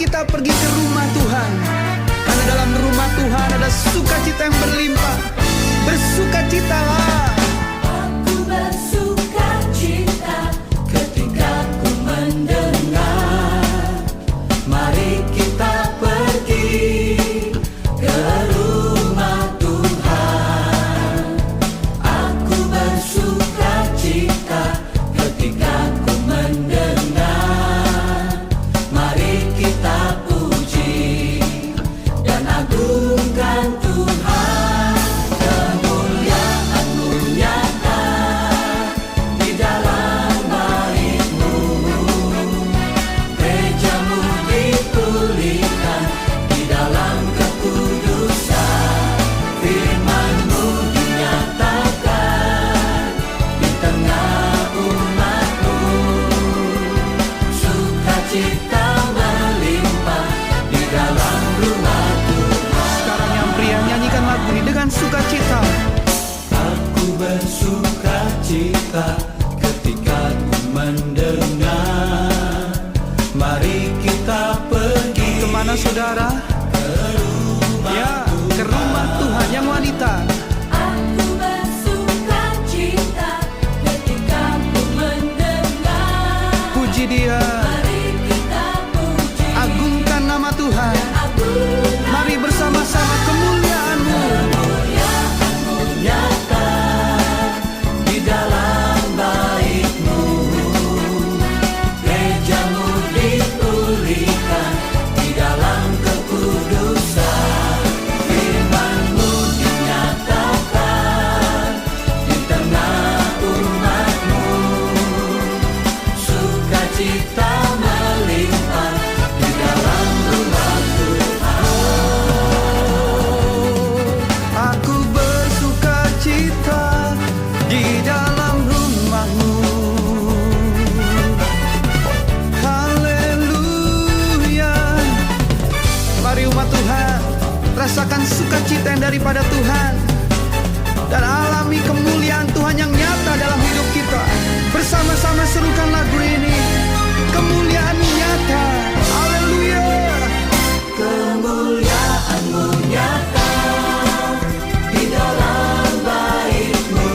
kita pergi ke rumah Tuhan, karena dalam rumah Tuhan ada sukacita yang berlimpah. Bersukacitalah. Aku bersukacita ketika ku mendengar, mari kita pergi ke rumah Tuhan. Aku bersukacita ketika ku mendengar, mari kita puji dan agungkan Tuhan. Kemuliaan-Mu nyata di dalam bait-Mu, gereja-Mu dipulihkan di dalam kekudusan. Firman-Mu dinyatakan di tengah umat-Mu, sukacita melimpah di dalam rumah Tuhan. Sekarang yang pria, nyanyikan lagu ini dengan sukacita. Aku bersukacita ketika ku mendengar, mari kita pergi. Kemana saudara? Ya, ke rumah Tuhan yang wanita. Aku bersukacita ketika ku mendengar, Puji Dia, mari kita puji agungkan nama Tuhan. agungkan Mari bersama-sama kemuliaan-Mu. kemuliaan-Mu nyata di dalam bait-Mu, gereja-Mu dipulihkan di dalam kekudusan. Firman-Mu dinyatakan di tengah umat-Mu, sukacita melimpah di dalam rumah Tuhan. Aku bersukacita di dalam rumah-Mu. Haleluya. Mari umat Tuhan, rasakan sukacita yang daripada Tuhan dan alami kemuliaan Tuhan yang nyata dalam hidup kita. Bersama-sama serukan lagu ini. Kemuliaan nyata. Haleluya. Kemuliaan-Mu nyata di dalam bait-Mu,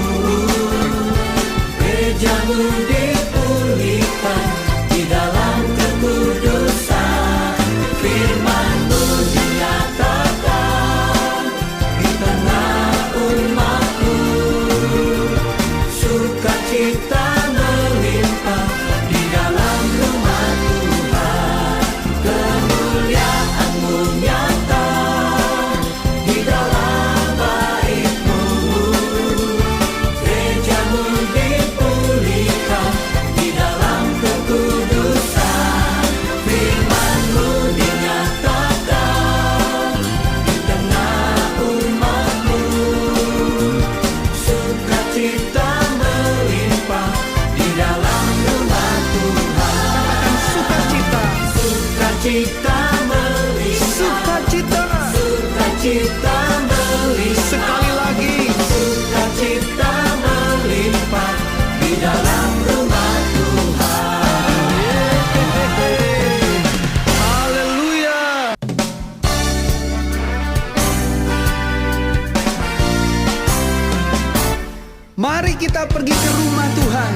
gereja-Mu dipulihkan di dalam kekudusan. Firman-Mu dinyatakan di tengah umat-Mu, sukacita melimpah di dalam rumah Tuhan. Kemuliaan-Mu nyata di dalam bait-Mu, gereja-Mu dipulihkan di dalam kekudusan. Firman-Mu dinyatakan di tengah umat-Mu, sukacita melimpah di dalam rumah Tuhan. Katakan sukacita. Sukacita melimpah, Sukacita. sukacita melimpah, Sekali lagi. sukacita melimpah di dalam rumah Tuhan. Haleluya. Mari kita pergi ke rumah Tuhan,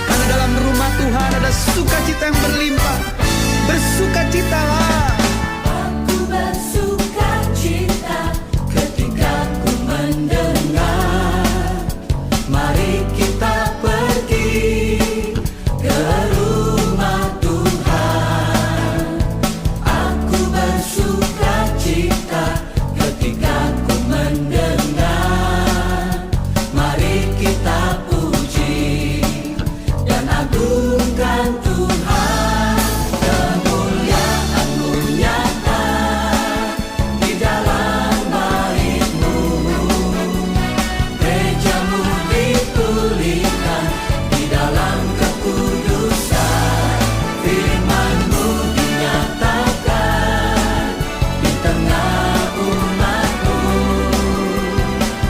karena dalam rumah Tuhan ada sukacita yang berlimpah. Bersukacitalah. Aku bersukacita ketika ku mendengar, mari kita pergi ke rumah Tuhan. Aku bersukacita ketika ku mendengar, mari kita puji dan agungkan Tuhan. Kemuliaan-Mu nyata di dalam bait-Mu, gereja-Mu dipulihkan di dalam kekudusan. Firman-Mu dinyatakan di tengah umat-Mu,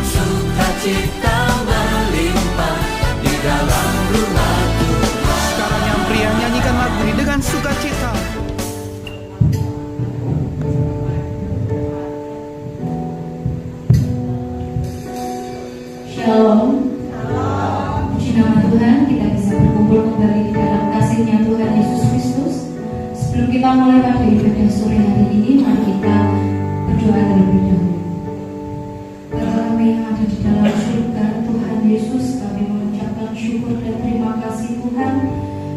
sukacita melimpah di dalam rumah Tuhan. Sekarang yang pria, nyanyikan lagu ini dengan sukacita. kita mulai pada ibadah sore hari ini, mari kita berdoa terlebih dahulu. Bapa kami yang ada di dalam surga, Tuhan Yesus, kami mengucapkan syukur dan terima kasih Tuhan.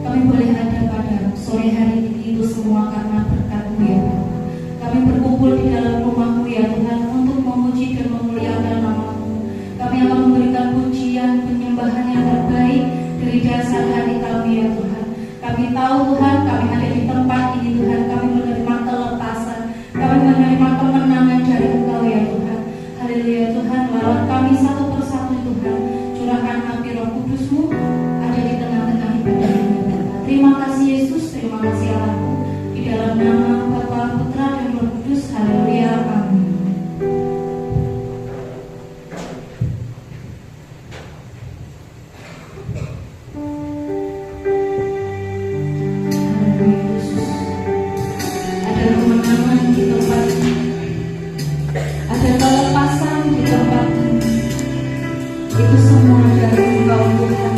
Kami boleh ada pada sore hari ini itu semua karena berkat-Mu ya Bapa. Kami berkumpul di dalam rumah-Mu ya Tuhan untuk memuji dan memuliakan nama-Mu. Kami akan memberikan pujian, penyembahan yang terbaik dari dasar hati kami ya Tuhan. Kami tahu Tuhan, kami ada di tempat ini Tuhan, kami menerima keletasan, kami menerima kemenangan dari Engkau ya Tuhan. Haleluya Tuhan, lawat kami satu persatu Tuhan, curahkan api Roh Kudus-Mu ada di tengah-tengah ibadah ini Bapa. Terima kasih Yesus, terima kasih Allahku, di dalam nama Bapa, Putra dan Roh Kudus. Haleluya, amin. Ada kelepasan di tempat ini. Itu semua dari Engkau Tuhan.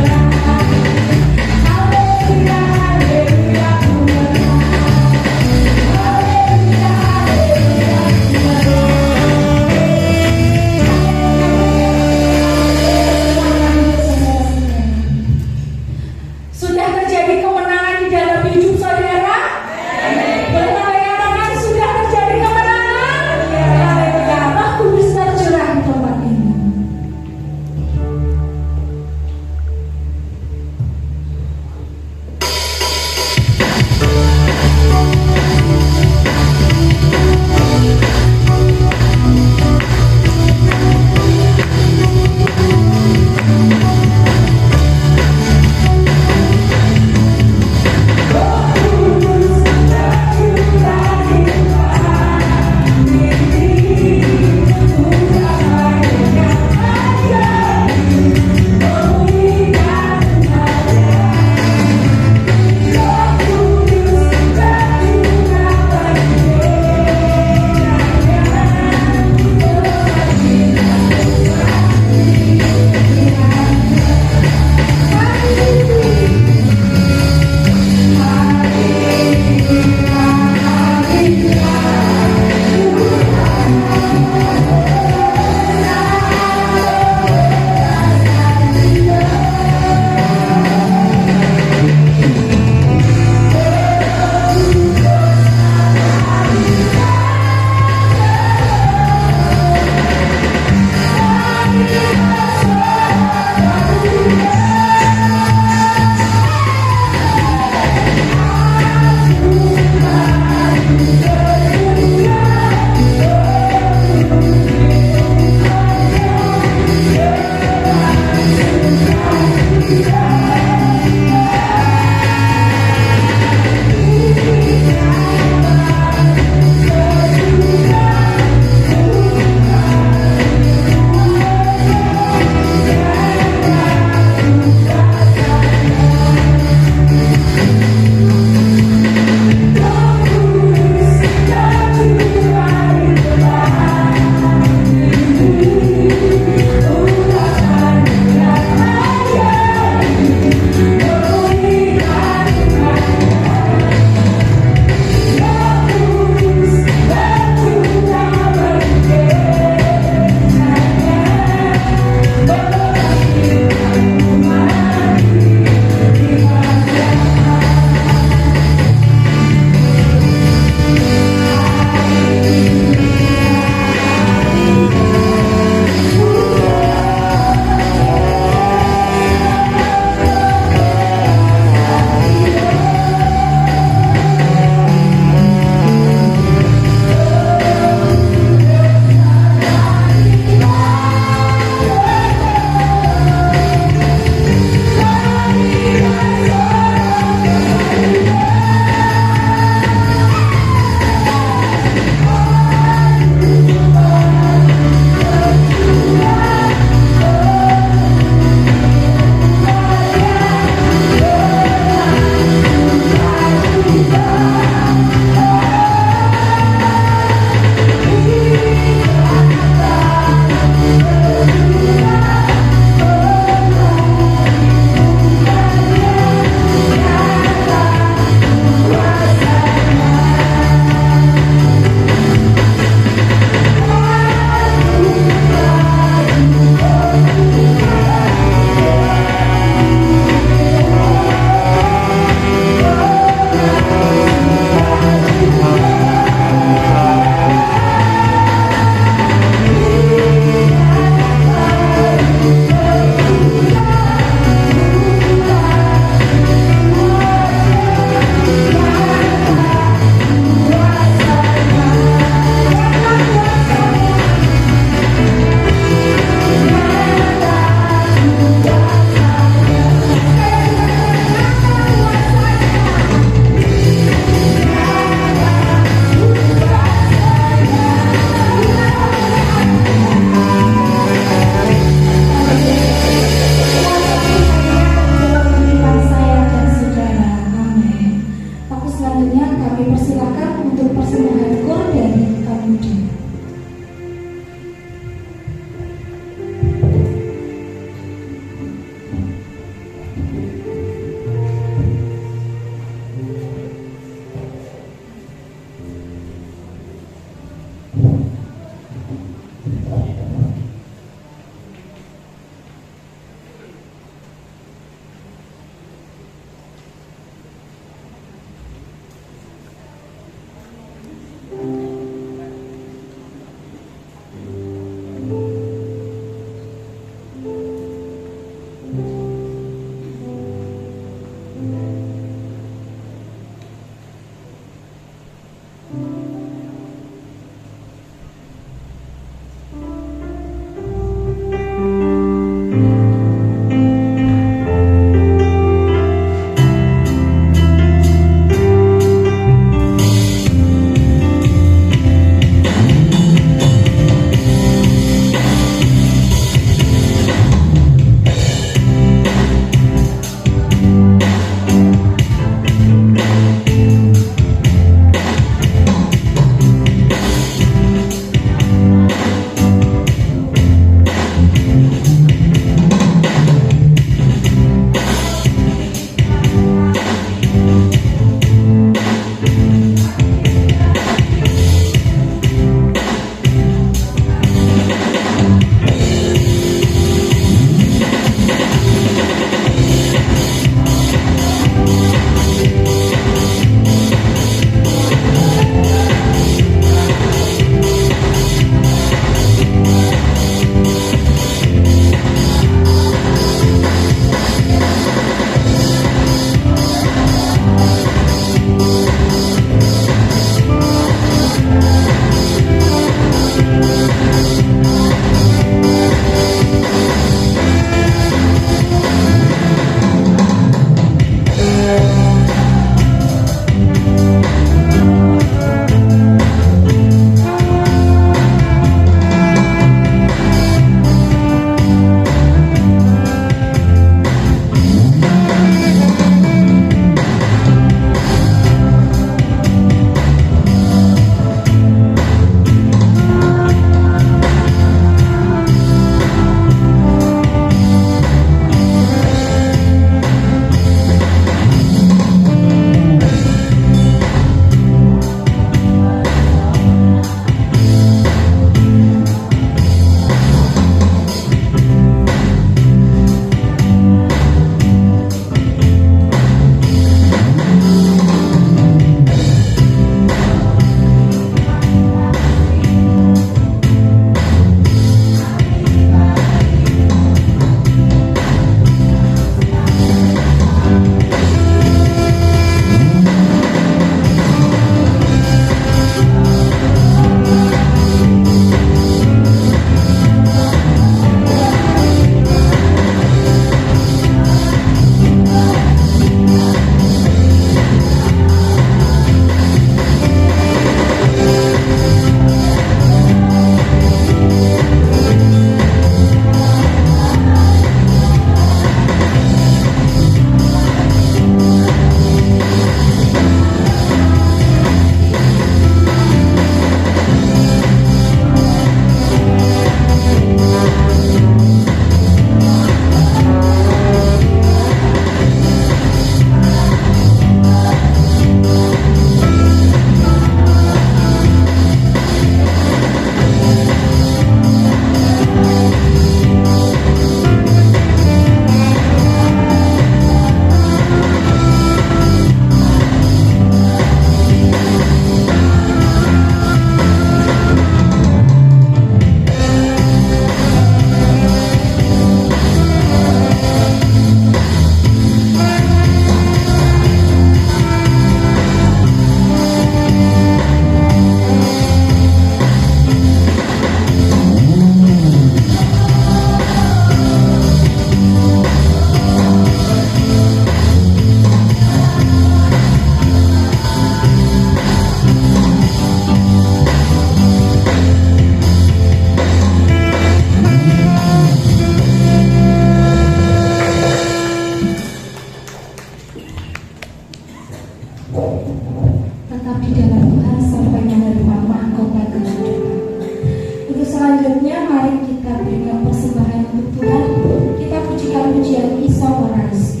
Selanjutnya mari kita berikan persembahan untuk Tuhan. Kita pujikan pujian Isa Warasi.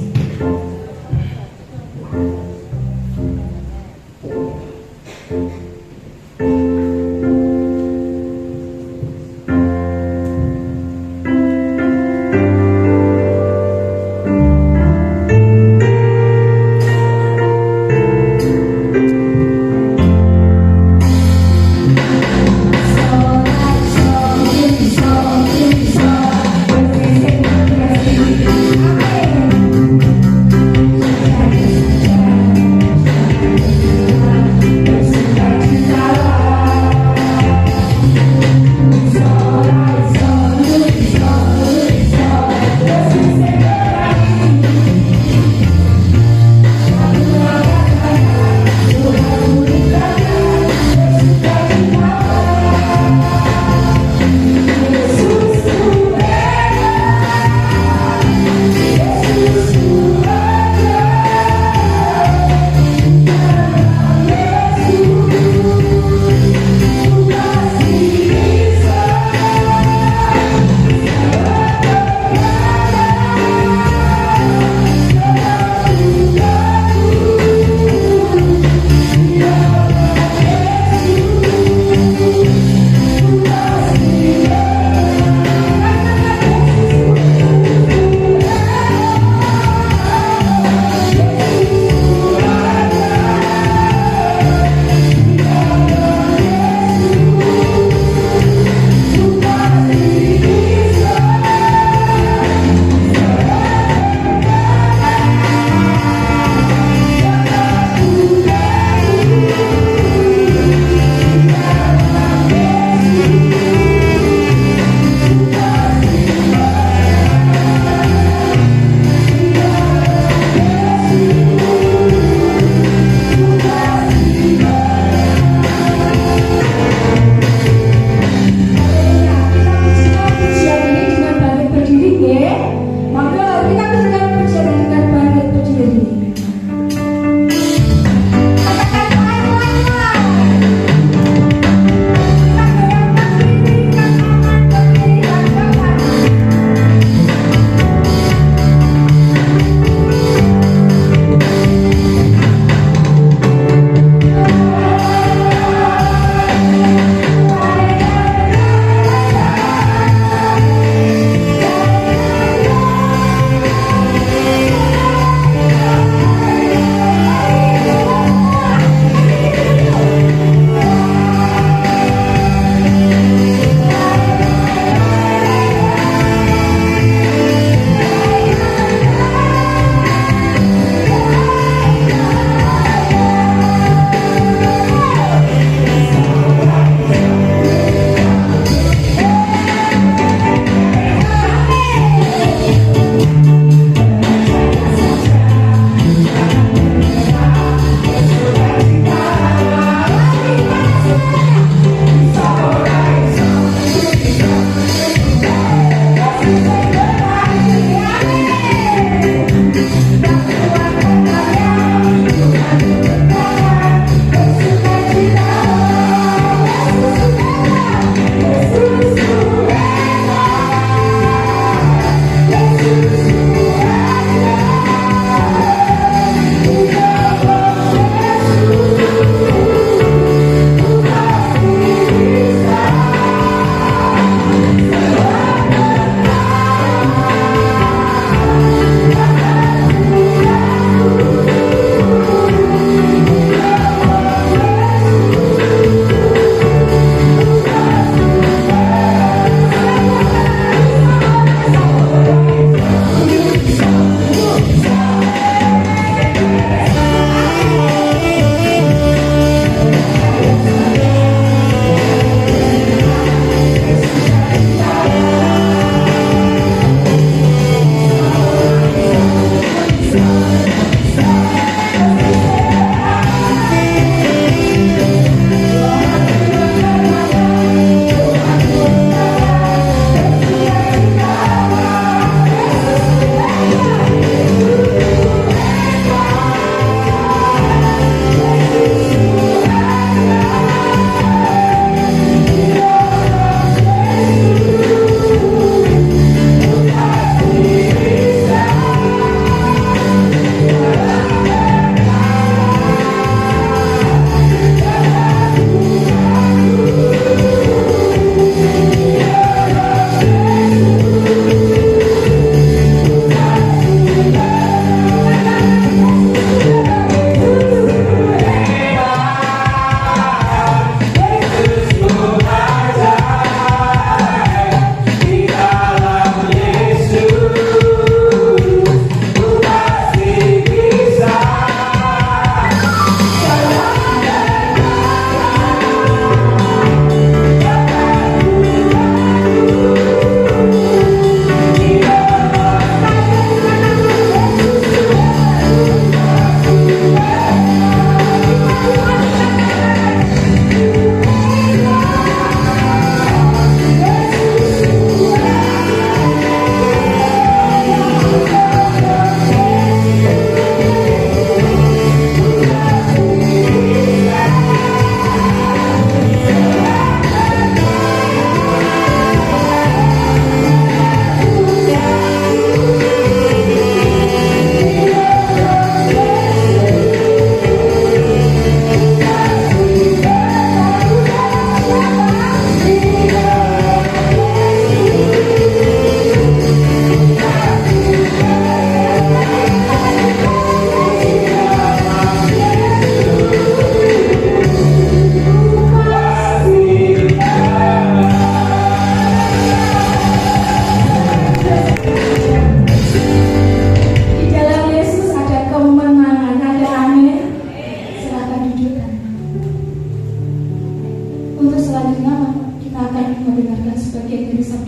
Solat, solat, solat, solat,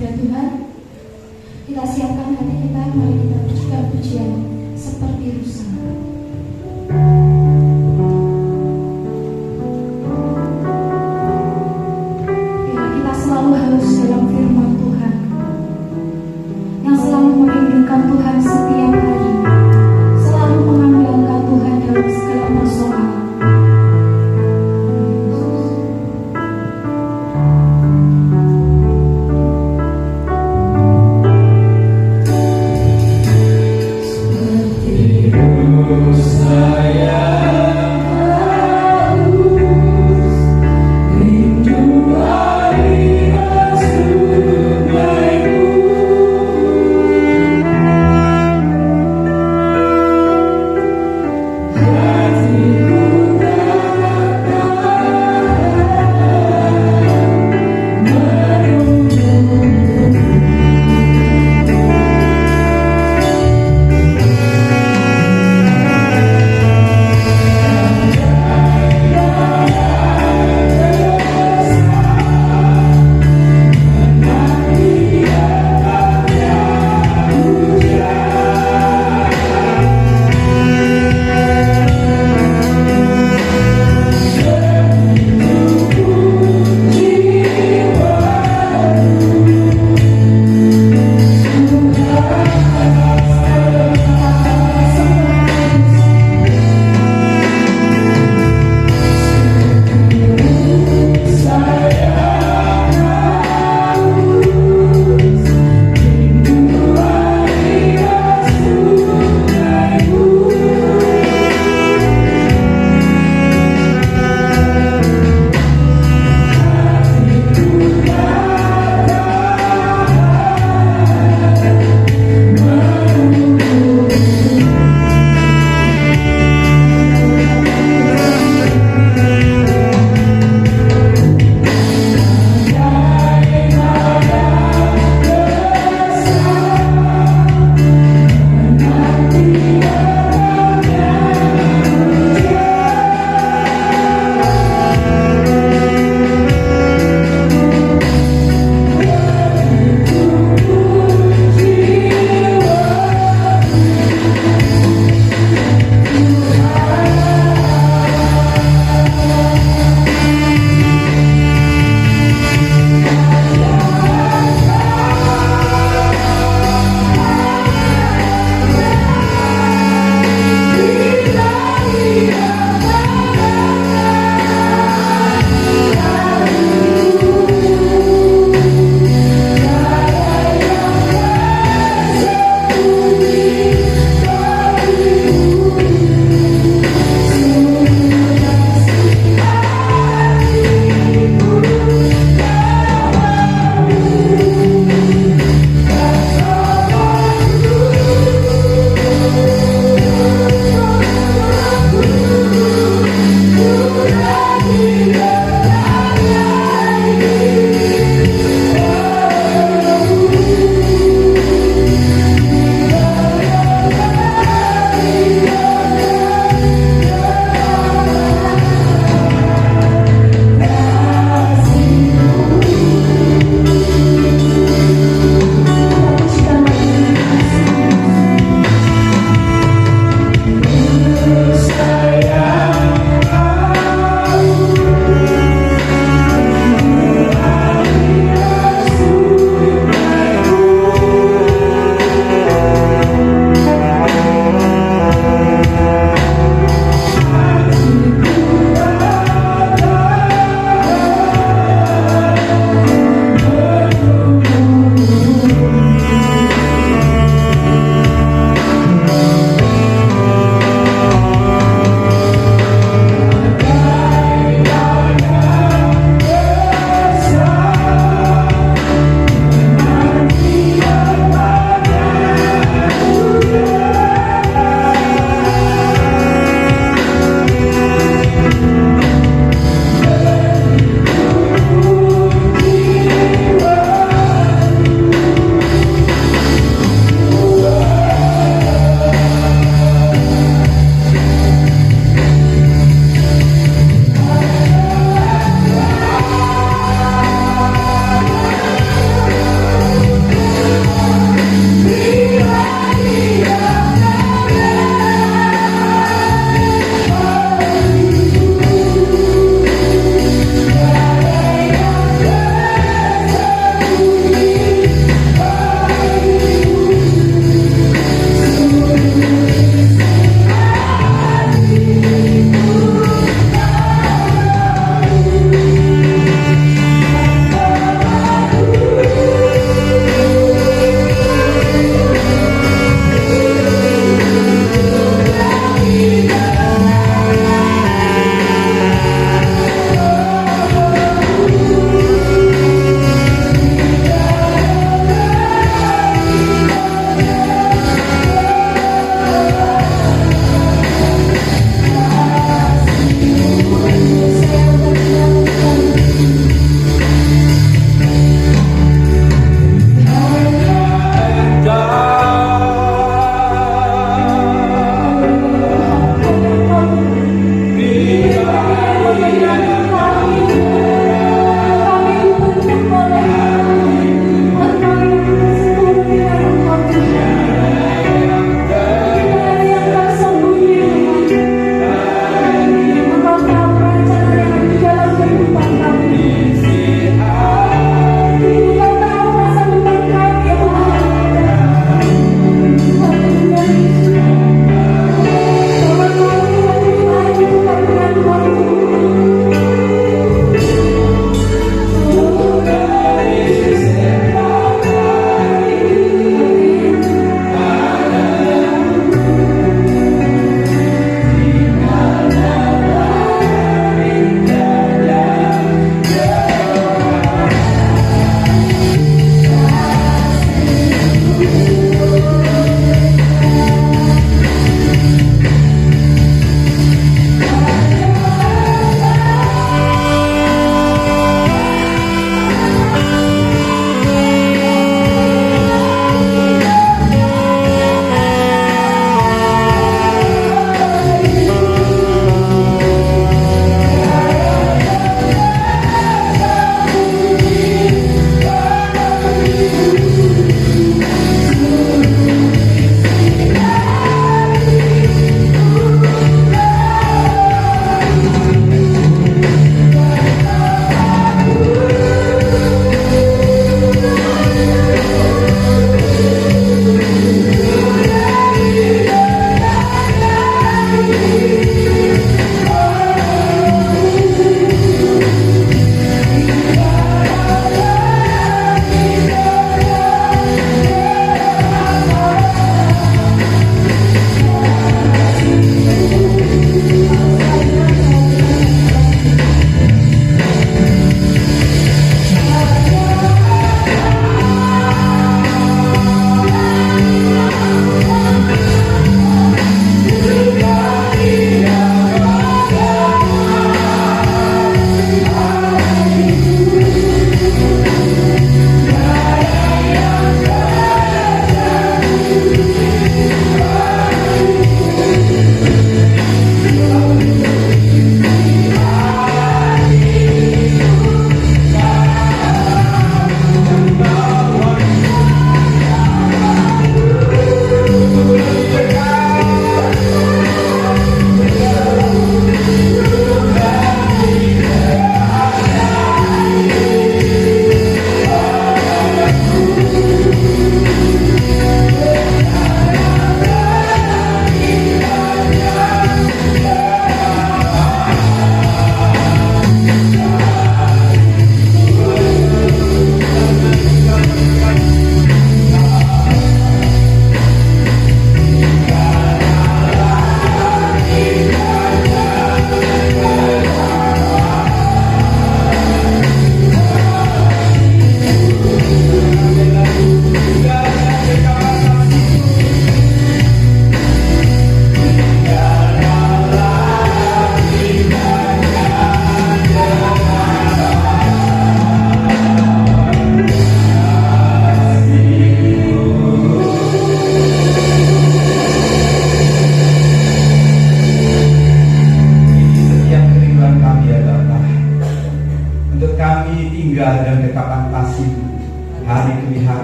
Ya Tuhan, kita siapkan hati kita, mari kita pujikan pujian seperti rusa. Biar kita selalu haus dalam firman Tuhan, yang selalu merindukan Tuhan setiap hari, selalu mengandalkan Tuhan dalam segala persoalan. Saya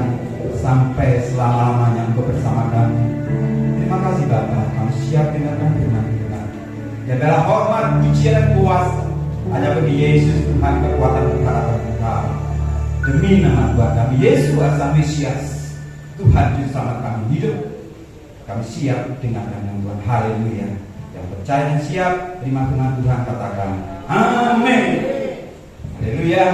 kami sampai selama-lamanya Engkau bersama kami. Terima kasih Bapa, kami siap dengarkan firman-Tuhan. Dan dalam hormat, pujian dan kuasa hanya bagi Yesus Tuhan, kekuatan pengharapan kita. Demi nama Tuhan kami Yesus Sang Mesias, Tuhan Juru Selamat kami hidup. Kami siap dengarkan yang Tuhan. Haleluya. Yang percaya dan siap terima firman Tuhan katakan amin. Haleluya.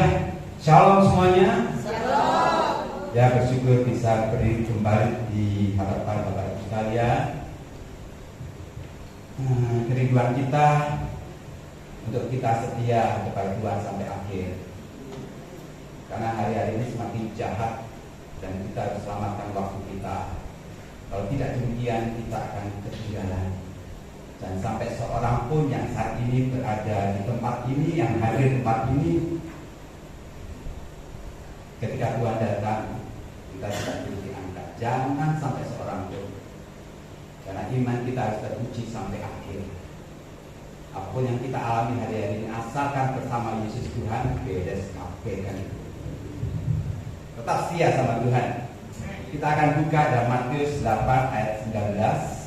Shalom semuanya. Shalom. Ya, bersyukur bisa berdiri kembali di hadapan Bapak Ibu sekalian. Kerinduan kita untuk kita setia kepada Tuhan sampai akhir. Karena hari-hari ini semakin jahat dan kita harus selamatkan waktu kita. Kalau tidak demikian kita akan ketinggalan. Dan sampai seorang pun yang saat ini berada di tempat ini, yang hadir di tempat ini, ketika Tuhan datang, kita tidak perlu diangkat. Jangan sampai seorang pun. Karena iman kita harus teruji sampai akhir. Apapun yang kita alami hari-hari ini, asalkan bersama Yesus Tuhan, beres kabehkan. Tetap setia sama Tuhan. Kita akan buka dalam Matius 8 ayat 19.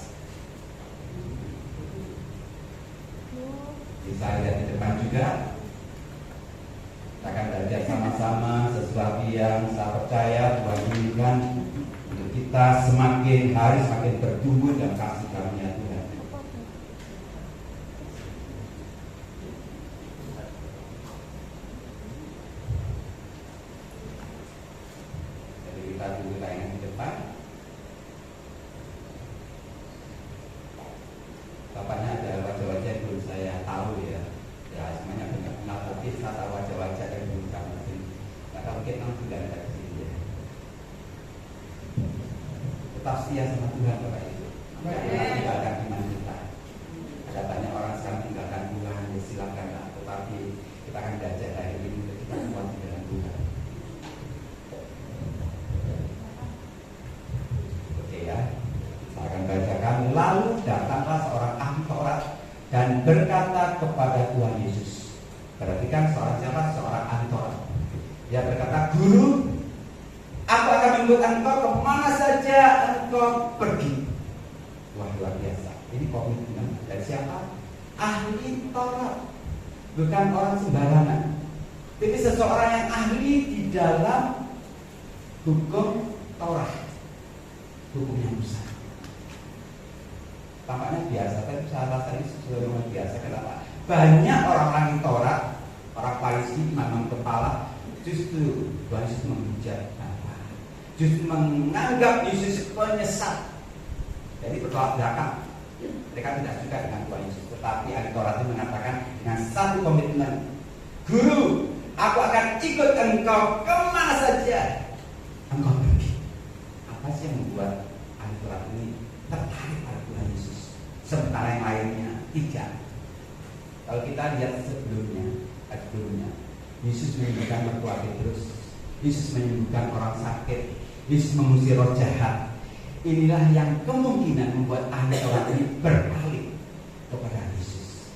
Bisa lihat di depan juga. Kita akan belajar sama-sama sesuatu yang saya percaya Tuhan inginkan untuk kita semakin hari semakin bertumbuh dalam kasih karunia Tuhan. Jadi kita tunggu tayangan di depan. Bapaknya ada wajah-wajah yang belum saya tahu ya. Ya semuanya banyak kenal, tapi saya tahu wajah-wajah yang belum kami sini. Karena mungkin memang sudah ada di sini ya. Tetap setia sama Tuhan Bapak Ibu. Jangan tinggalkan iman kita. Ada banyak orang sekarang tinggalkan Tuhan, ya silakanlah. Tetapi kita akan belajar hari ini untuk kita kuat di dalam Tuhan. Oke ya. Saya akan bacakan. Lalu datanglah seorang ahli Taurat dan berkata kepada Tuhan Yesus. Perhatikan seorang siapa? Seorang ahli Taurat. Dia berkata, Guru, aku akan membuat engkau kemana saja engkau pergi. Wah, luar biasa. Ini komitmen dari siapa? Ahli Taurat. Bukan orang sembarangan. Tapi seseorang yang ahli di dalam hukum Taurat, hukum yang besar. Tampaknya biasa, tapi saya rasa ini sesuatu yang biasa. Kenapa? Banyak orang-orang di Taurat, orang Farisi, imam kepala, justru Tuhan Yesus menghujat, justru menganggap Yesus penyesat. Jadi bertolak belakang. Mereka tidak suka dengan Tuhan Yesus. Tetapi ahli Taurat itu mengatakan dengan satu komitmen, Guru, aku akan ikut engkau kemana saja engkau pergi. Apa sih yang membuat ahli Taurat ini tertarik pada Tuhan Yesus, sementara yang lainnya tidak? Kalau kita lihat sebelumnya, Yesus menyembuhkan mertua Petrus, Yesus menyembuhkan orang sakit, Yesus mengusir roh jahat. Inilah yang kemungkinan membuat ahli Taurat ini berpaling kepada Yesus.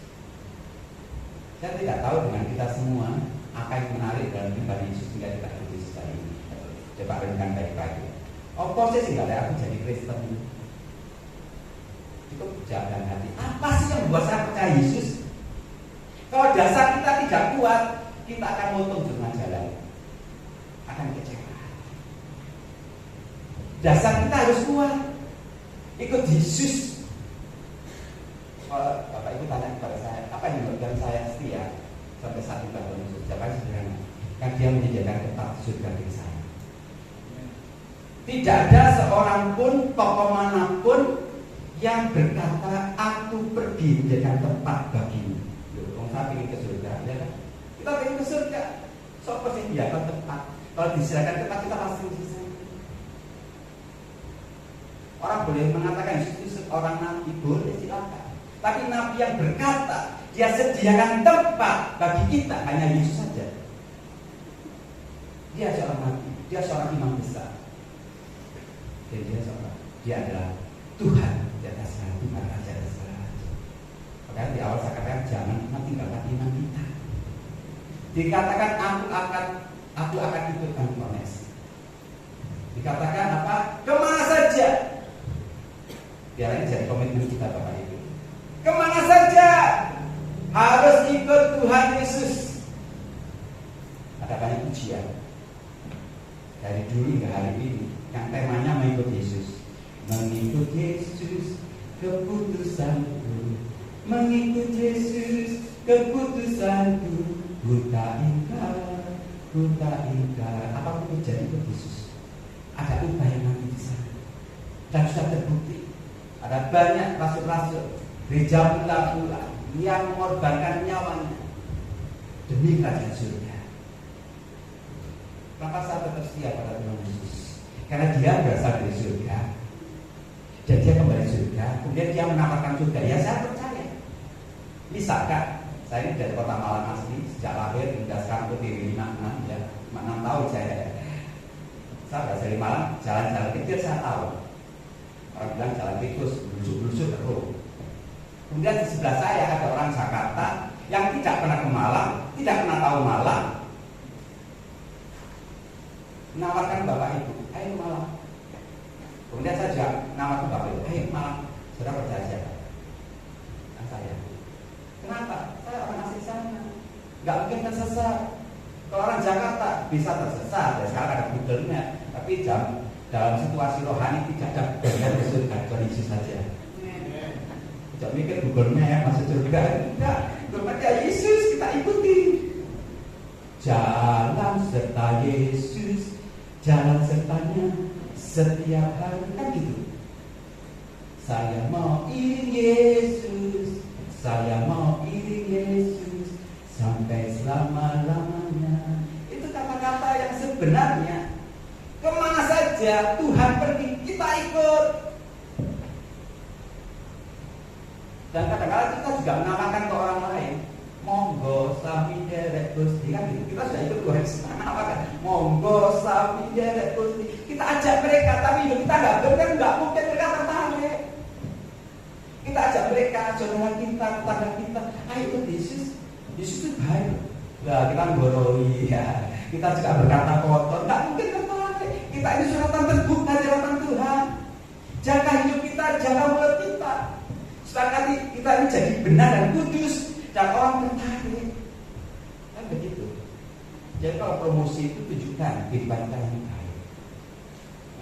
Saya tidak tahu dengan kita semua apa yang menarik dalam pribadi Yesus hingga kita ikuti seperti ini. Coba renungkan baik-baik. Oposisi nggak ada aku jadi Kristen. Itu jawaban hati. Apa sih yang membuat saya percaya Yesus? Kalau dasar kita tidak kuat, kita akan motong dengan jalan, akan kecewa. Dasar kita harus kuat. Ikut Yesus. Kalau Bapak Ibu tanya kepada saya, apa yang membuat saya setia sampai saat ini Bapak Yesus? Jawabannya sederhana. Kan dia menyediakan tempat surga bagi saya. Tidak ada seorang pun, tokoh manapun yang berkata, aku pergi menjadikan tempat bagimu. Loh, saya ingin ke surga, ya kan? Kita ingin ke surga. So, pasti menyediakan tempat. Kalau disediakan tempat, kita pasti di sana. Orang boleh mengatakan Yesus orang nabi, boleh silakan. Tapi nabi yang berkata, dia sediakan tempat bagi kita, hanya Yesus saja. Dia seorang nabi, dia seorang imam besar. Dan dia adalah Tuhan di atas segala Tuhan, Raja atas segala raja. Makanya di awal saya katakan jangan tinggalkan iman kita. Dikatakan aku akan ikut engkau. Dikatakan apa? Kemana saja. Biar ini jadi komitmen kita Bapak Ibu. Kemana saja harus ikut Tuhan Yesus. Ada banyak ujian dari dulu hingga hari ini yang temanya mengikut Yesus. Mengikut Yesus keputusanku, mengikut Yesus keputusanku, ku tak ingkar. Apapun terjadi ikut Yesus. Ada upah yang nanti di sana dan sudah terbukti. Ada banyak rasul-rasul, gereja pula yang mengorbankan nyawanya demi kerajaan surga. Kenapa saya tetap setia pada Tuhan Yesus? Karena dia berasal dari surga dan dia kembali surga, kemudian dia menawarkan surga. Ya saya percaya. Misalkan saya ini dari kota Malang asli, sejak lahir hingga sekarang ke TV 56 ya, 6 tahun saya berasal dari Malang, jalan-jalan kecil saya tahu. Orang bilang jalan tikus, blusuk-blusuk terus. Kemudian di sebelah saya ada orang Jakarta yang tidak pernah ke Malang, tidak pernah tahu Malang, menawarkan Bapak Ibu, ayo Malang. Kemudian saya juga menawarkan Bapak Ibu, ayo Malang, saudara percaya siapa? Nah, saya. Kenapa? Saya orang asli sana, nggak mungkin tersesat. Kalau orang Jakarta bisa tersesat, ya sekarang ada Google Map, tapi dalam situasi rohani tidak ada bagian ke surga, kecuali Yesus saja. Jangan mikir Google Map masuk surga, enggak. Kepada Yesus kita ikuti. Jalan serta Yesus, jalan sertanya setiap hari, kan gitu. Saya mau iring Yesus, saya mau iring Yesus sampai selama-lamanya. Itu kata-kata yang sebenarnya kemana saja Tuhan pergi, kita ikut. Dan kadang-kadang kita juga menawarkan ke orang lain, monggo sami derek Gusti, kan gitu. Kita sudah ikut Tuhan menawarkan, monggo sami derek Gusti. Kita ajak mereka, tapi hidup kita nggak benar, nggak mungkin mereka tertarik. Kita ajak mereka, saudara kita, tetangga kita, ayo ikut Yesus. Yesus itu baik. Nah, kita menggoroi ya. Kita juga berkata kotor, nggak mungkin tertarik. Kita ini suratan terbuka di hadapan Tuhan. Jaga hidup kita, jaga mulut kita. Setelah kita ini jadi benar dan kudus, dan orang tertarik. Kan begitu. Jadi kalau promosi itu tunjukkan kehidupan kita yang baik.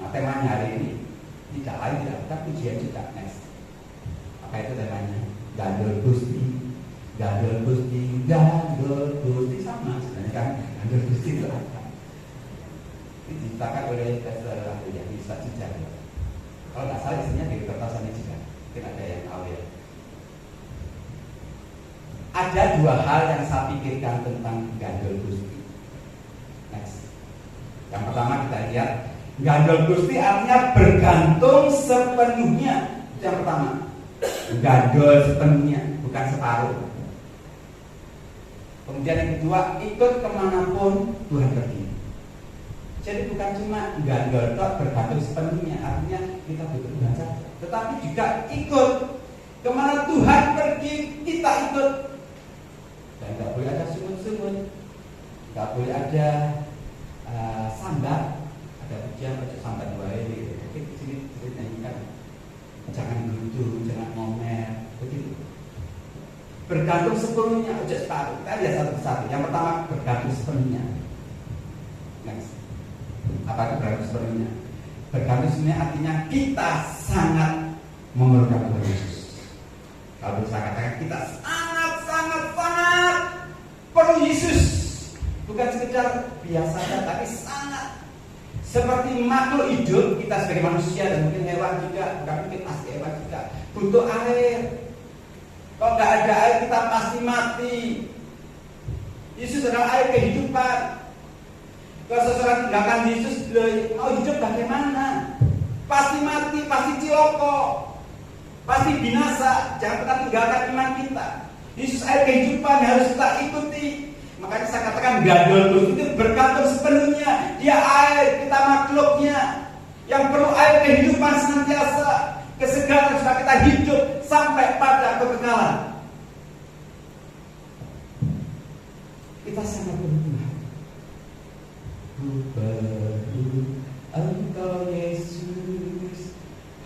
Nah, temanya hari ini tidak lain tidak, tapi pujian juga next. Apa itu temanya? Gandul Gusti, Gandul Gusti, Gandul Gusti, sama sebenarnya kan. Gandul Gusti itu apa? Ini diciptakan oleh Pastor Rahul yang bisa juga. Kalau nggak salah isinya dari kertasannya juga. Mungkin ada yang tahu ya. Ada dua hal yang saya pikirkan tentang Gandul Gusti. Next. Yang pertama kita lihat, Gandul Gusti artinya bergantung sepenuhnya. Itu yang pertama. Gandul sepenuhnya, bukan separuh. Kemudian yang kedua, ikut kemanapun Tuhan pergi. Jadi bukan cuma gandul tok bergantung sepenuhnya, artinya kita butuh Tuhan saja, tetapi juga ikut kemana Tuhan pergi, kita ikut. Dan nggak boleh ada sungut-sungut, nggak boleh ada sambat, ada pujian pada sambat baik. Oke, di sini nyanyikan, jangan gerutu, jangan ngomel, begitu. Bergantung sepenuhnya, ojo separuh. Kita lihat satu persatu. Yang pertama bergantung sepenuhnya. Next. Apa itu bergantung sepenuhnya? Bergantung sepenuhnya artinya kita sangat memerlukan Tuhan Yesus. Kalau saya katakan kita sangat perlu Yesus. Bukan sekedar biasa saja, tapi sangat. Seperti makhluk hidup, kita sebagai manusia dan mungkin hewan juga, bukan mungkin pasti hewan juga, butuh air. Kalau nggak ada air kita pasti mati. Yesus adalah air kehidupan. Kalau seseorang tinggalkan Yesus, mau hidup bagaimana? Pasti mati, pasti ciloko, pasti binasa. Jangan pernah tinggalkan iman kita. Yesus air kehidupan harus kita ikuti. Makanya saya katakan Gandul itu bergantung sepenuhnya. Dia air, kita makhluknya yang perlu air kehidupan senantiasa. Kesegaran supaya kita hidup sampai pada kekekalan. Kita sangat perlu Tuhan. Ku perlu Engkau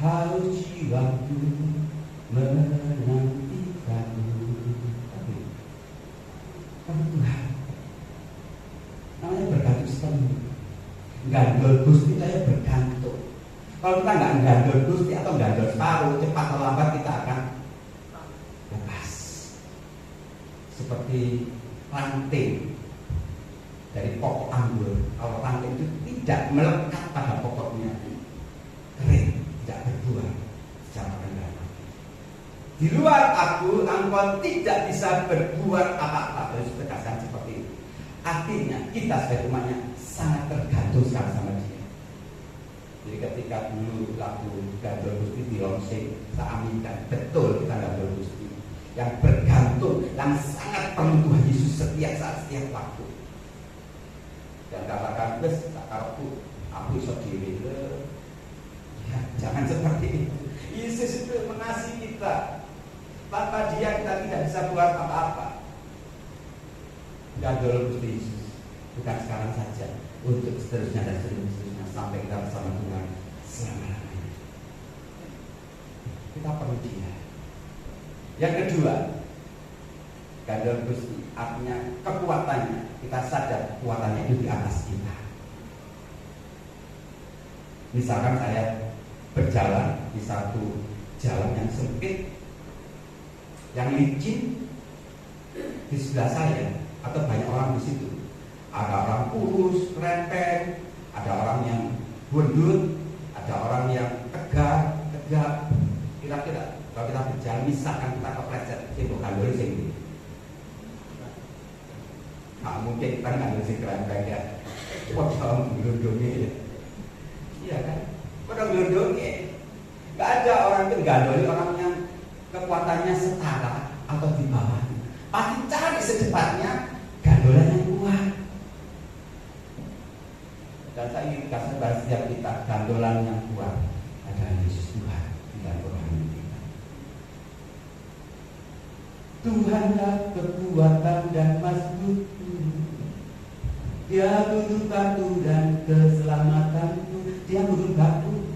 haus jiwaku menantikanmu. Tapi Tuhan, namanya bergantung sepenuh. Gandol Gusti saya bergantung. Kalau kita nggak gandol Gusti atau gandol separuh, cepat atau lambat kita akan lepas. Seperti ranting dari pokok anggur. Kalau ranting itu tidak melekat pada pokoknya, kering, tidak berbuah secara rendah. Di luar aku, engkau tidak bisa berbuat apa-apa. Terus tegaskan seperti itu. Artinya kita sebagai umatnya sangat tergantung sekali sama dia. Jadi ketika dulu lagu Gandol Gusti di launching, saya aminkan betul kita Gandol Gusti yang bergantung, yang sangat perlu Tuhan Yesus setiap saat, setiap waktu. Dan katakan, bes, aku iso diri. Ya, jangan seperti itu. Yesus itu mengasihi kita. Tanpa dia kita tidak bisa buat apa-apa. Gandol Gusti Yesus bukan sekarang saja, untuk seterusnya dan seterusnya sampai kita bersama Tuhan selama-lamanya. Kita perlu dia. Yang kedua, Gandol Gusti artinya kekuatannya. Kita sadar kekuatannya itu di atas kita. Misalkan saya berjalan di satu jalan yang sempit, yang licin di sebelah saya, atau banyak orang di situ. Ada orang kurus, rempeng, ada orang yang bundut, ada orang yang tegak. Kira-kira kalau kita berjalan, misalkan kita kepleset, itu gandol sing. Nah, mungkin kita gandol sing rempeng ya. Wah, gelundungnya. Iya kan? Pada gelundungnya. Gak ada orang itu gandoli orang yang kekuatannya setara atau di bawah. Pasti cari secepatnya gandolan yang kuat. Dan saya ingin kasih pada setiap kita gandolan yang kuat adalah Yesus Tuhan di dalam rohani kita. Tuhanlah kekuatan dan mazmurku, Dia gunung batu dan keselamatanku. Dia gunung batu.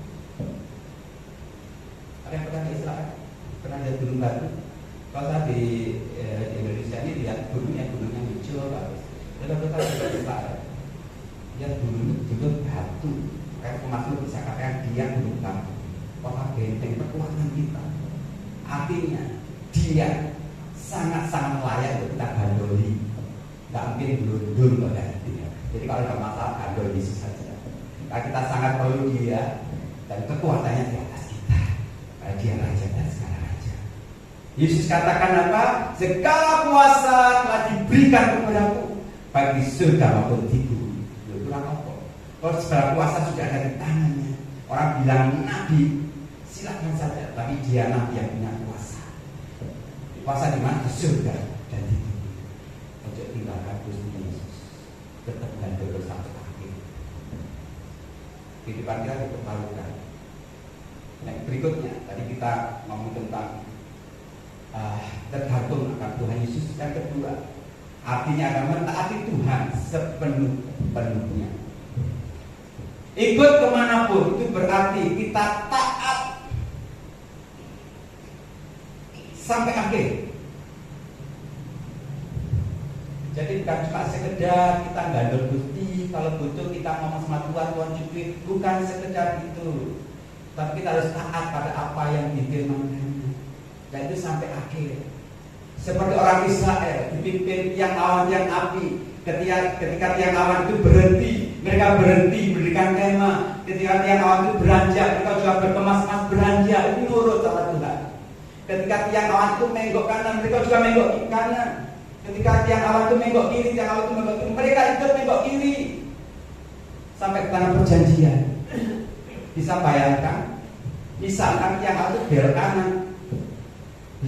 Ada yang pernah ke Israel? Pernah lihat gunung batu? Kalau saya di Indonesia ini lihat gunungnya hijau bagus. Kalau kita lihat Israel, dia gunung batu. Kayak pemasmur bisa katakan dia gunung batu. Kota benteng kekuatan kita. Artinya dia sangat-sangat layak untuk kita gandoli. Tidak mungkin gelundung pada hatinya. Jadi kalau ada masalah gandol Yesus saja. Nah, kita sangat perlu dia dan kekuatannya di atas kita. Karena dia raja dan segala raja. Yesus katakan apa? Segala kuasa telah diberikan kepadaku, baik di surga maupun di bumi. Kurang apa? Kalau segala kuasa sudah ada di tangannya. Orang bilang nabi, silakan saja. Tapi dia nabi yang punya kuasa. Kuasa di mana? Di surga dan di bumi. Untuk tinggalkan Gusti Yesus, tetap gandol sampai akhir. Kehidupan kita dipertaruhkan. Yang berikutnya, tadi kita ngomong tentang tergantung akan Tuhan Yesus. Yang kedua, artinya akan mentaati Tuhan sepenuh-penuhnya. Ikut kemanapun itu berarti kita taat sampai akhir. Jadi bukan cuma sekedar kita gandol Gusti, kalau butuh kita ngomong sama Tuhan cukup, bukan sekedar itu. Tapi kita harus taat pada apa yang difirmankannya. Dan itu sampai akhir. Seperti orang Israel dipimpin tiang awan, tiang api. Ketika tiang awan itu berhenti, mereka berhenti berikan kemah. Ketika tiang awan itu beranjak, mereka juga berkemas-kemas beranjak. Itu nurut sama Tuhan. Ketika tiang awan itu menggok kanan, mereka juga menggok kanan. Ketika tiang awan itu menggok kiri, tiang awan itu menggok kiri, mereka ikut menggok kiri sampai ke tanah perjanjian. Bisa bayangkan, misalkan tiang awan itu belok kanan,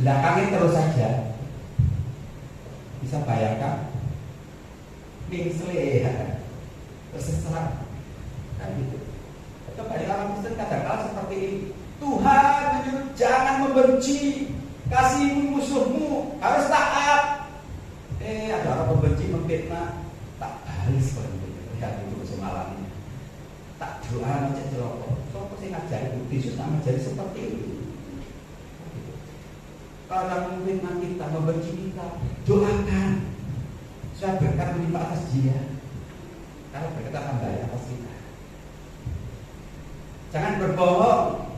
belakangnya terus saja. Bisa bayangkan, mingsle terserah, kan gitu. Kembali orang Kristen kadang-kadang seperti ini. Tuhan menyuruh jangan membenci, kasihi musuhmu, harus taat. Ada orang pembenci memfitnah, tak balas seperti itu. Lihat itu semalamnya. Tak doa macam jeroko. Sopo sing ngajari Yesus sama jadi seperti itu. Kalau kamu memfitnah kita, membenci kita, doakan supaya berkat menimpa atas dia. Karena berkat akan bayar atas kita. Jangan berbohong.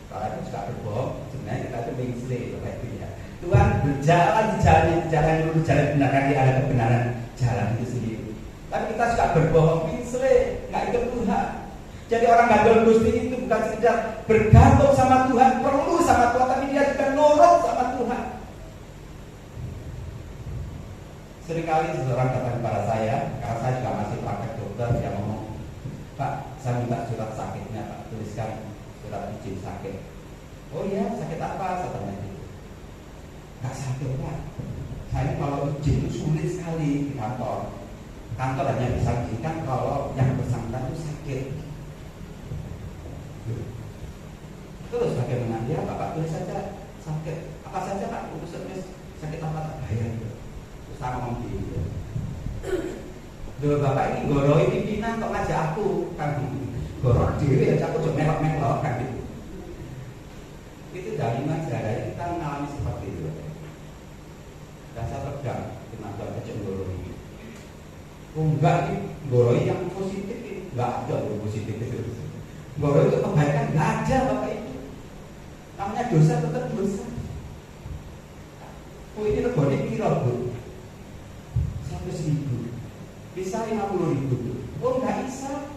Kalau itu suka berbohong, sebenarnya kita itu mengsle kayak itu ya. Tuhan berjalan di jalan yang lurus, jalan benar, di arah kebenaran jalan itu sendiri. Tapi kita suka berbohong, mengsle, nggak ikut Tuhan. Jadi orang gandol Gusti itu bukan sekedar bergantung sama Tuhan, perlu sama Tuhan, tapi dia juga nurut sama Tuhan. Seringkali seseorang datang kepada saya, karena saya juga masih praktek dokter, dia ngomong, Pak, saya minta surat sakitnya, Pak, tuliskan surat izin sakit. Oh iya, sakit apa? Saya tanya gitu. Nggak sakit, Pak. Saya kalau izin itu sulit sekali di kantor. Kantor hanya bisa izinkan kalau yang bersangkutan itu sakit. Terus bagaimana dia? Bapak tulis saja sakit apa saja, Pak, untuk tulis sakit apa tak bayar. Terus saya ngomong gitu. Dulu Bapak ini goroi pimpinan kok ngajak aku kan gorok diri aja aku cuma melok-melok kan gitu. Itu dari mana sejarahnya kita mengalami seperti itu. Dan saya pegang tenaga kecil goroi. Enggak nih goroi yang positif ini enggak ada yang positif itu. Goroi itu kebaikan enggak ada Bapak itu. Namanya dosa tetap dosa. Oh ini regane piro, Bu? 100.000. Bisa 50.000. Oh enggak bisa.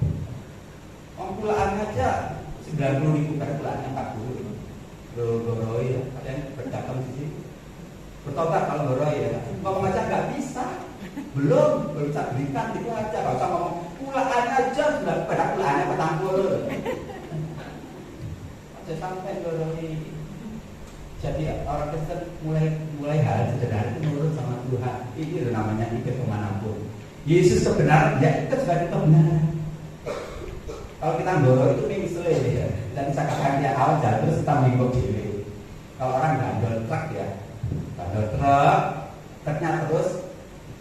Pulaan aja 90.000 kan pulaannya 40. Goroi ya, kalian berdagang di sini. Bertobat kalau goroi ya. Ngomong aja enggak bisa. Belum bisa berikan itu aja. Enggak usah ngomong pulaannya aja sudah pada pulaannya 40. Sampai goroi. Jadi orang Kristen mulai hal sederhana itu nurut sama Tuhan. Ini namanya ikut kemanapun. Yesus kebenaran, ya ikut sebagai kebenaran. Kalau kita ngoro itu mengsle ya. Dan bisa katakan dia awal jalan terus kita minggu diri. Kalau orang gandol truk ya, gandol truk, truknya terus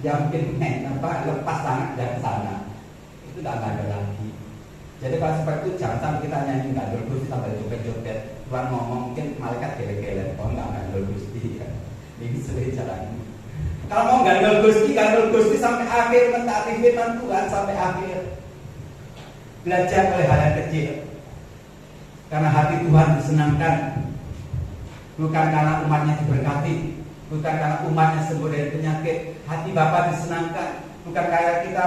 dia mungkin lepas tangan dari sana. Itu nggak gandol lagi. Jadi kalau seperti itu jangan sampai kita nyanyi gandol Gusti sampai joget-joget. Tuhan ngomong mungkin malaikat gele-gele. Oh nggak gandol Gusti ya. Ini sulit jalan. Kalau mau gandol Gusti sampai akhir mentaati firman Tuhan sampai akhir. Belajar oleh hal yang kecil. Karena hati Tuhan disenangkan. Bukan karena umatnya diberkati, bukan karena umatnya sembuh dari penyakit. Hati Bapa disenangkan. Bukan karena kita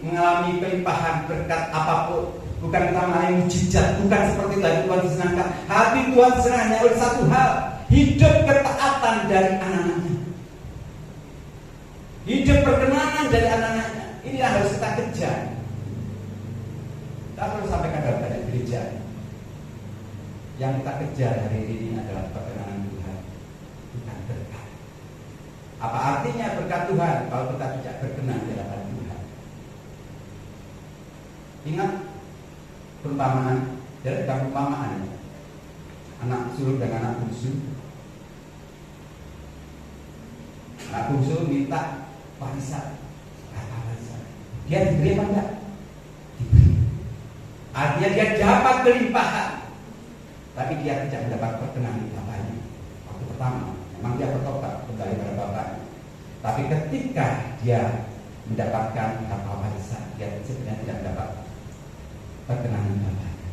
mengalami kelimpahan berkat apapun. Bukan kita mengalami mujizat. Bukan seperti itu. Tuhan disenangkan. Hati Tuhan disenangkan hanya oleh satu hal. Hidup ketaatan dari anak-anaknya. Hidup perkenanan dari anak-anaknya. Ini yang harus kita kejar. Kita perlu sampaikan dalam banyak gereja. Yang kita kejar hari ini adalah perkenanan Tuhan, bukan berkat. Apa artinya berkat Tuhan kalau kita tidak berkenan di hadapan Tuhan? Ingat perumpamaan, jadi bukan perumpamaan. Anak sulung dan anak bungsu. Anak bungsu minta warisan. Apa warisan? Dia diberi apa enggak? Diberi. Artinya dia dapat kelimpahan. Tapi dia tidak mendapat perkenan di bapaknya. Waktu pertama, memang dia bertobat kembali pada bapaknya. Tapi ketika dia mendapatkan harta warisan, dia sebenarnya tidak mendapat perkenan di bapaknya.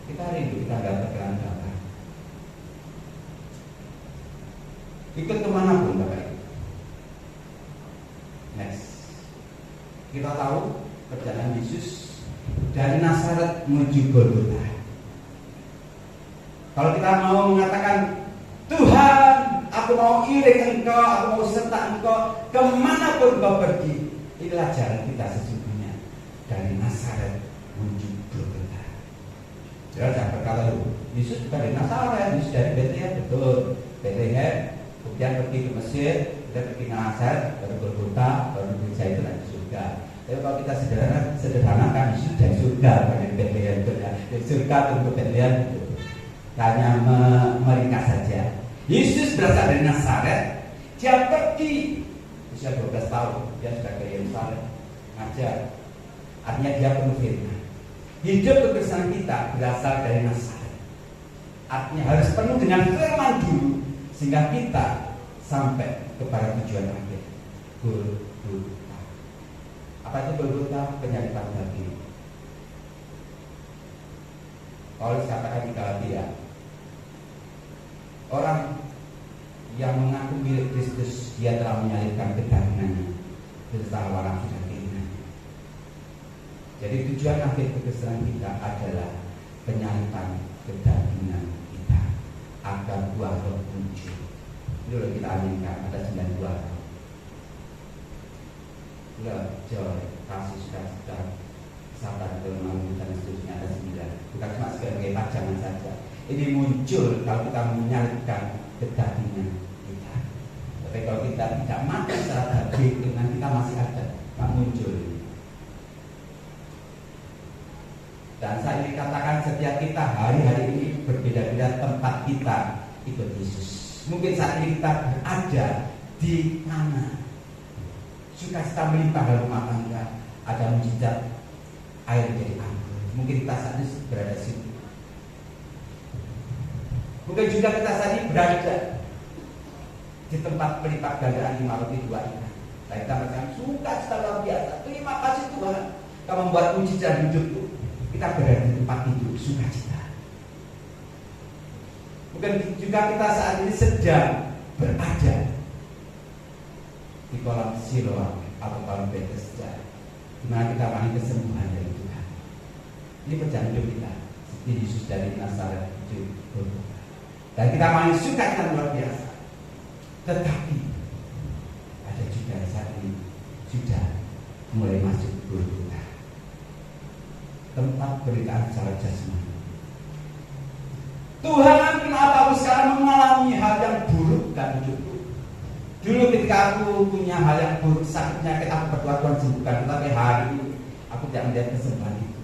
Kita rindu kita dapat perkenan bapak. Ikut kemanapun Bapak Ibu. Next, kita tahu perjalanan Yesus dari Nazaret menuju Golgota. Kalau kita mau mengatakan Tuhan, aku mau iring Engkau, aku mau serta Engkau kemanapun Engkau pergi, inilah jalan kita sesungguhnya dari Nazaret menuju Golgota. Jangan berkata Yesus bukan dari Nazaret, Yesus dari Bethlehem, betul. Bethlehem, kemudian pergi ke Mesir, kita pergi ke Nazaret, baru Golgota, baru gereja itu dari surga. Tapi kalau kita sederhanakan Yesus dari surga, dari Bethlehem, dari surga untuk Bethlehem. Hanya meringkas saja. Yesus berasal dari Nazaret. Dia pergi usia 12 tahun. Dia sudah ke Yerusalem ngajar. Artinya dia penuh firman. hidup kekristenan kita berasal dari Nazaret. Artinya harus penuh dengan firman dulu sehingga kita sampai kepada tujuan akhir, Golgota. Apa itu Golgota? Penyaliban daging. Paulus katakan di Galatia, orang yang mengaku milik Kristus, dia telah menyalibkan kedagingannya beserta hawa nafsu dan keinginannya. Jadi tujuan akhir kekristenan kita adalah penyaliban kedagingan kita agar buah roh muncul. Itu loh kita aminkan, ada 9 buah roh. Love, joy, kasih, sukacita, sabar, kemanusiaan dan seterusnya, ada 9. Bukan cuma sebagai pajangan saja. Ini muncul kalau kita menyalibkan kedagingan kita. Tapi kalau kita tidak mati secara daging, dengan kita masih ada, tak muncul. Dan saya ingin katakan setiap kita hari-hari ini berbeda-beda tempat kita ikut Yesus. Mungkin saat ini kita berada di mana sukacita melimpah dalam rumah tangga, ada mujizat air menjadi anggur. Mungkin kita saat ini berada di situ. Mungkin juga kita saat ini berada di tempat pelipat gandaan 5 roti 2 ikan. Nah, kita merasakan sukacita luar biasa. Terima kasih Tuhan, Kau membuat mujizat hidupku. Kita berada di tempat itu sukacita. Mungkin juga kita saat ini sedang berada di kolam Siloam atau kolam Bethesda, di mana kita mengalami kesembuhan dari Tuhan. Ini perjalanan hidup kita seperti Yesus dari Nazaret itu. Dan kita mengalami sukacita luar biasa. Tetapi ada juga saat ini sudah mulai masuk Golgota, tempat penderitaan secara jasmani. Tuhan, kenapa aku sekarang mengalami hal yang buruk dalam hidupku? Dulu ketika aku punya hal yang buruk, sakit penyakit, aku berdoa Tuhan sembuhkan. Tetapi hari ini aku tidak melihat kesembuhan itu.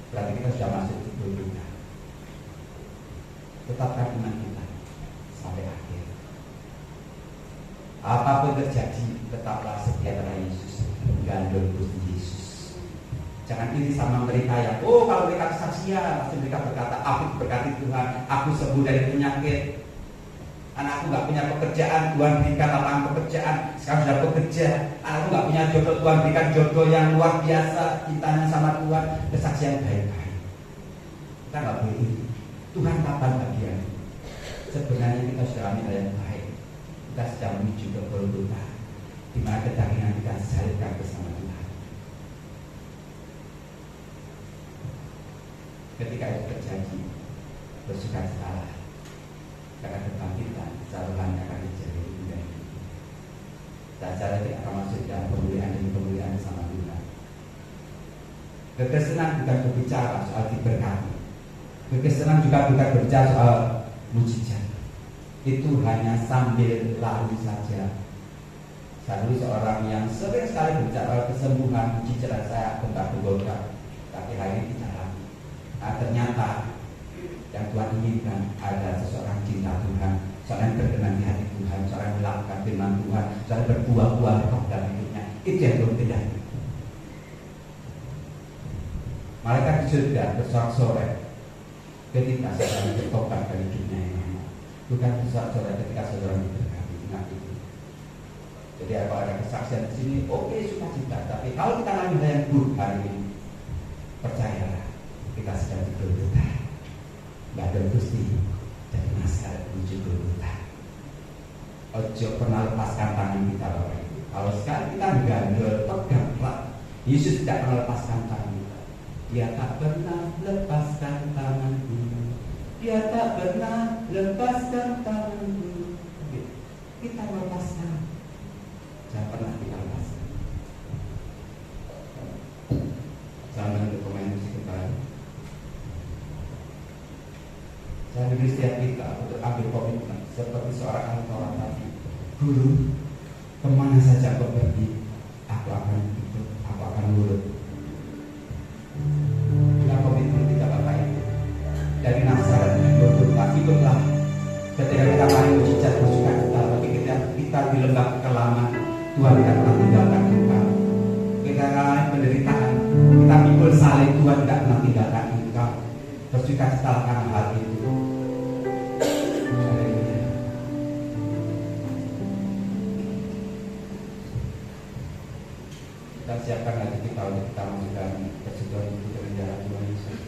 Berarti kita sudah masuk di Golgota. Tetapkan iman kita sampai akhir. Apapun terjadi, tetaplah setia pada Yesus, gandul Gusti Yesus. Jangan iri sama mereka yang, kalau mereka kesaksian, pasti mereka berkata, aku berkati Tuhan, aku sembuh dari penyakit, anakku gak punya pekerjaan, Tuhan berikan lapangan pekerjaan, sekarang sudah bekerja. Anakku gak punya jodoh, Tuhan berikan jodoh yang luar biasa, cintanya sama Tuhan, kesaksian baik-baik. Kita gak boleh iri. Tuhan kapan bagian? Sebenarnya kita sudah alami hal yang baik. Kita sedang menuju ke Golgota, di mana kedagingan kita disalibkan bersama Tuhan. Ketika itu terjadi, bersukacitalah, karena kebangkitan seruan akan terjadi di dunia ini. Dan saya tidak akan masuk dalam pemulihan demi pemulihan bersama Tuhan. Kekristenan bukan berbicara soal diberkati. Kekristenan juga bukan berbicara soal mujizat. Itu hanya sambil lalu saja. Saya dulu seorang yang sering sekali berbicara kesembuhan, mujizat, saya bentak-bentak, tapi hari ini tidak lagi. Nah, ternyata yang Tuhan inginkan ada seseorang cinta Tuhan, seorang berkenan di hati Tuhan, seorang melakukan firman Tuhan, seorang berbuah-buah roh dalam hidupnya. Itu yang belum terjadi. Malaikat di surga bersorak-sorai ketika saudara bertobat dari dunia yang lama, bukan bersorak-sorai ketika saudara berkati. Ingat itu. Jadi kalau ada kesaksian di sini, oke, sukacita. Tapi kalau kita alami hal yang buruk hari ini, percayalah, kita sedang di Golgota. Gak ada Gusti dari Nazaret menuju Golgota. Ojo pernah lepaskan tangan kita Bapak Ibu. Kalau sekali kita gandol, pegang erat, Yesus tidak pernah lepaskan tangan kita. Dia tak pernah lepaskan tanganku. Dia tak pernah lepaskan tanganku. Kita lepaskan. Jangan pernah kita lepaskan. Jangan untuk pemain musik kembali. Saya beri setiap kita untuk ambil komitmen seperti seorang ahli Taurat tadi. Guru, kemana saja kau pergi, aku akan ikut, aku akan nurut. Kita komitmen kita Bapak Ibu. Dari Nazaret Golgota, ikutlah. Ketika kita paling mujizat bersukacita, tapi ketika kita di lembah kelaman, Tuhan tidak pernah tinggalkan kita. ketika mengalami penderitaan, kita pikul salib, Tuhan tidak pernah tinggalkan engkau. Bersuka cita karena hal itu. Haleluya. Kita siapkan hati kita untuk kita masukkan persetujuan itu ke dalam Tuhan Yesus.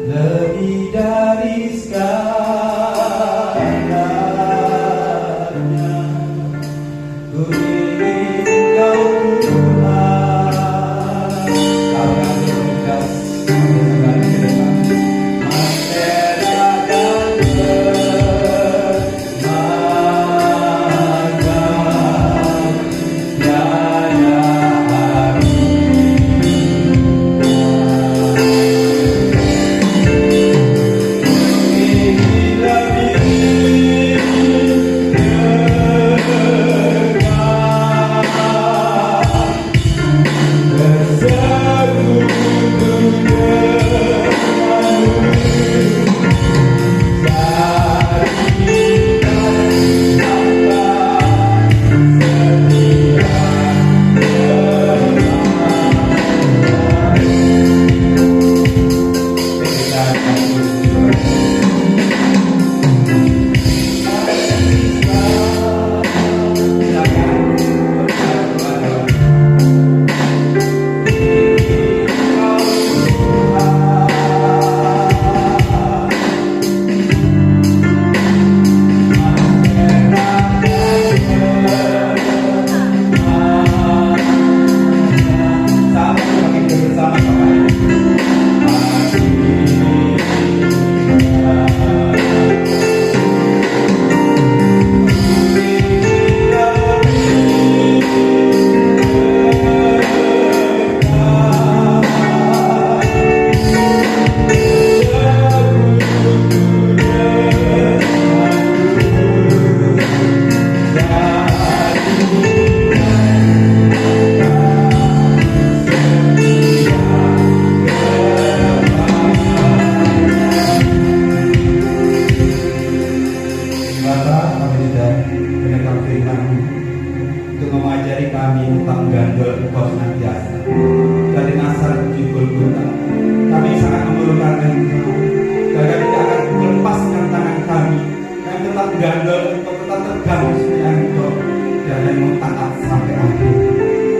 Lebih dari segalanya, ku ingin Kau Tuhan. Kau yang bertugas kembali ke depan, menera dan bermakan tiada hari. Untuk mengajari kami tentang gandol Engkau senantiasa dari Nazaret menuju Golgota. Kami sangat memerlukan Engkau, dan kami tidak akan melepaskan tangan kami. Kami tetap gandol Engkau, tetap tergantung setia Engkau, dan kami mau taat sampai akhir.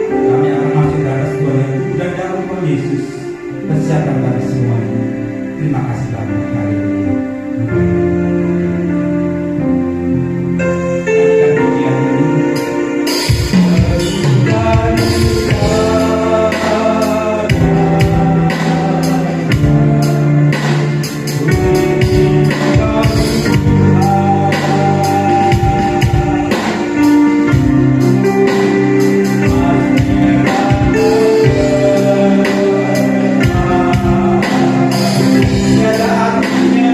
Kami akan masuk dalam sebuah yang dan dalam Tuhan Yesus. Persiapkan kami semuanya. Terima kasih Bapa. Haleluya. Tiada artinya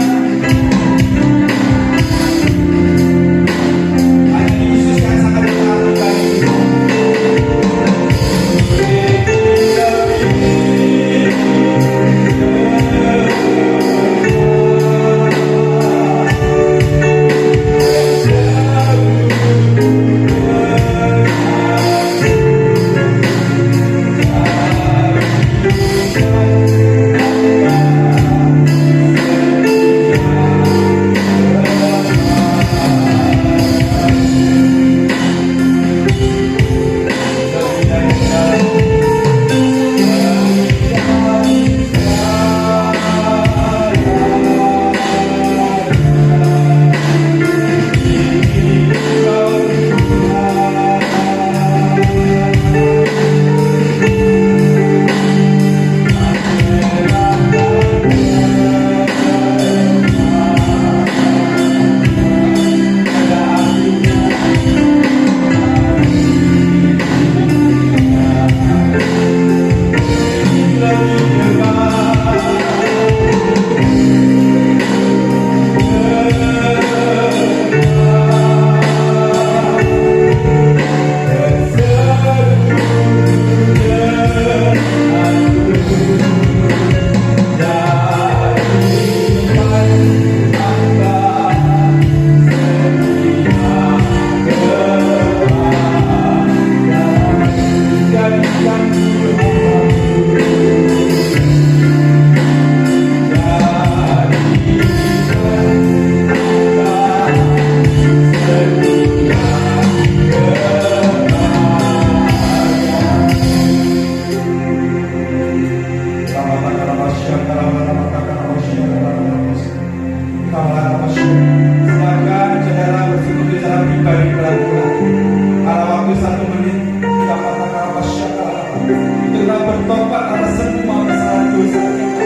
kita bertobat atas semua kesalahan dosa kita.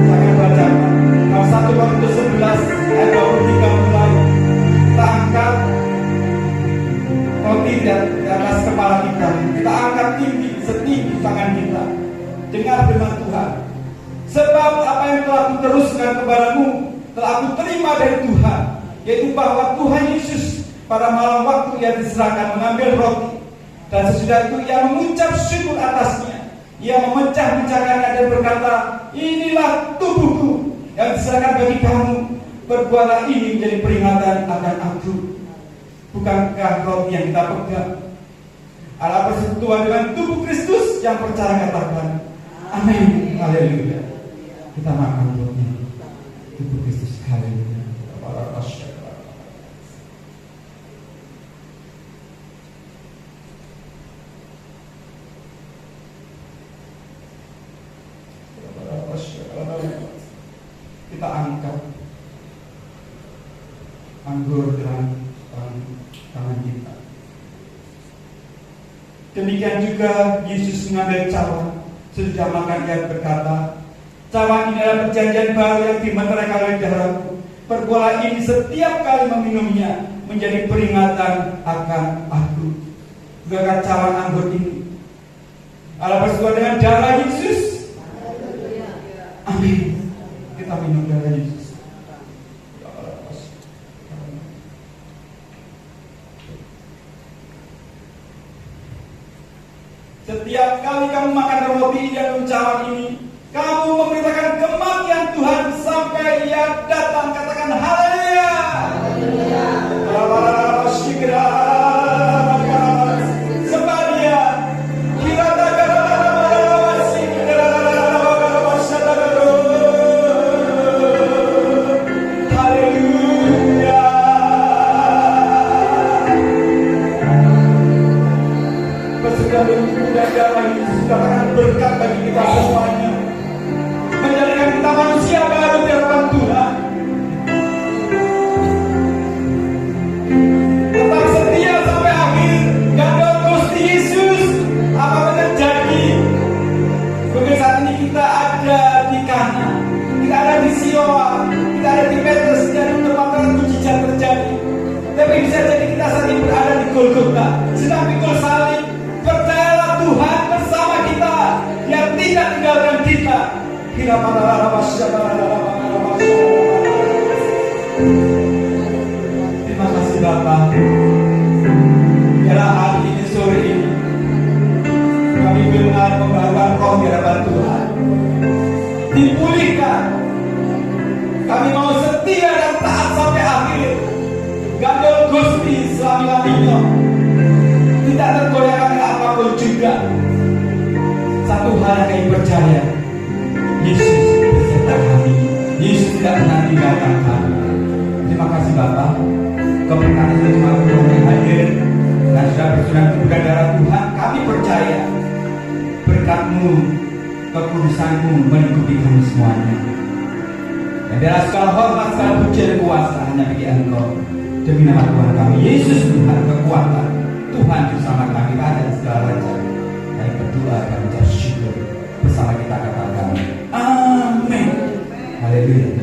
Saya bacakan dalam 1 Korintus 11 ayat 23 mulai. Kita angkat roti di atas kepala kita. Kita angkat tinggi setinggi tangan kita. Dengar firman Tuhan. Sebab apa yang telah kuteruskan kepadamu telah aku terima dari Tuhan, yaitu bahwa Tuhan Yesus pada malam waktu ia diserahkan mengambil roti, dan sesudah itu ia mengucap syukur atasnya. Ia memecah-mecahkannya dan berkata, inilah tubuhku yang diserahkan bagi kamu. Berbuatlah ini menjadi peringatan akan aku. Bukankah roti yang kita pegang adalah persekutuan dengan tubuh Kristus? Yang percaya katakan amin. Haleluya. Kita makan roti tubuh Kristus. Haleluya. Kita angkat anggur dalam tangan kita. Demikian juga Yesus mengambil cawan. Sesudah makan ia berkata, cawan ini adalah perjanjian baru yang dimeteraikan oleh darahku. Perbuatlah ini setiap kali meminumnya menjadi peringatan akan aku. Bukankah cawan anggur ini adalah persekutuan dengan darah Yesus? Amin. Kita minum darah Yesus. Setiap kali kamu makan roti dan cawan ini, kamu memberitakan kematian Tuhan sampai ia datang. Katakan haleluya. Sebab dia haleluya. Bersudah dan darah Yesus katakan berkat bagi kita semuanya, menjadikan kita manusia baru di hadapan Tuhan. Tetap setia sampai akhir. Gandol Gusti Yesus apa terjadi? Mungkin saat ini kita ada di Kana, kita ada di Siowa, kita ada di Petrus, dan tempat mujizat terjadi. Tapi bisa jadi kita saat ini berada di Golgota, sedang pikul salib. Percayalah Tuhan bersama kita, Dia tidak tinggalkan kita. Terima kasih Bapa. Biarlah hari ini, sore ini, kami benar membawakan roh di hadapan Tuhan, dipulihkan. Kami mau setia dan taat sampai akhir. Gandol Gusti selama-lamanya, tidak tergoyahkan apapun juga. Satu hal yang kami percaya, Yesus beserta kami. Yesus tidak pernah tinggalkan kami. Terima kasih Bapak. Keberkatan cuma Tuhan yang hadir dan sudah bersudah tubuh dan darah Tuhan. Kami percaya berkat-Mu, kekudusan-Mu melingkupi kami semuanya. Dan biarlah segala hormat, segala puji dan kuasa hanya bagi Engkau. Demi nama Tuhan kami Yesus, Tuhan kekuatan, Tuhan bersama kami pada segala raja. Kami berdoa dan mengucap syukur bersama kita katakan amin. Haleluya.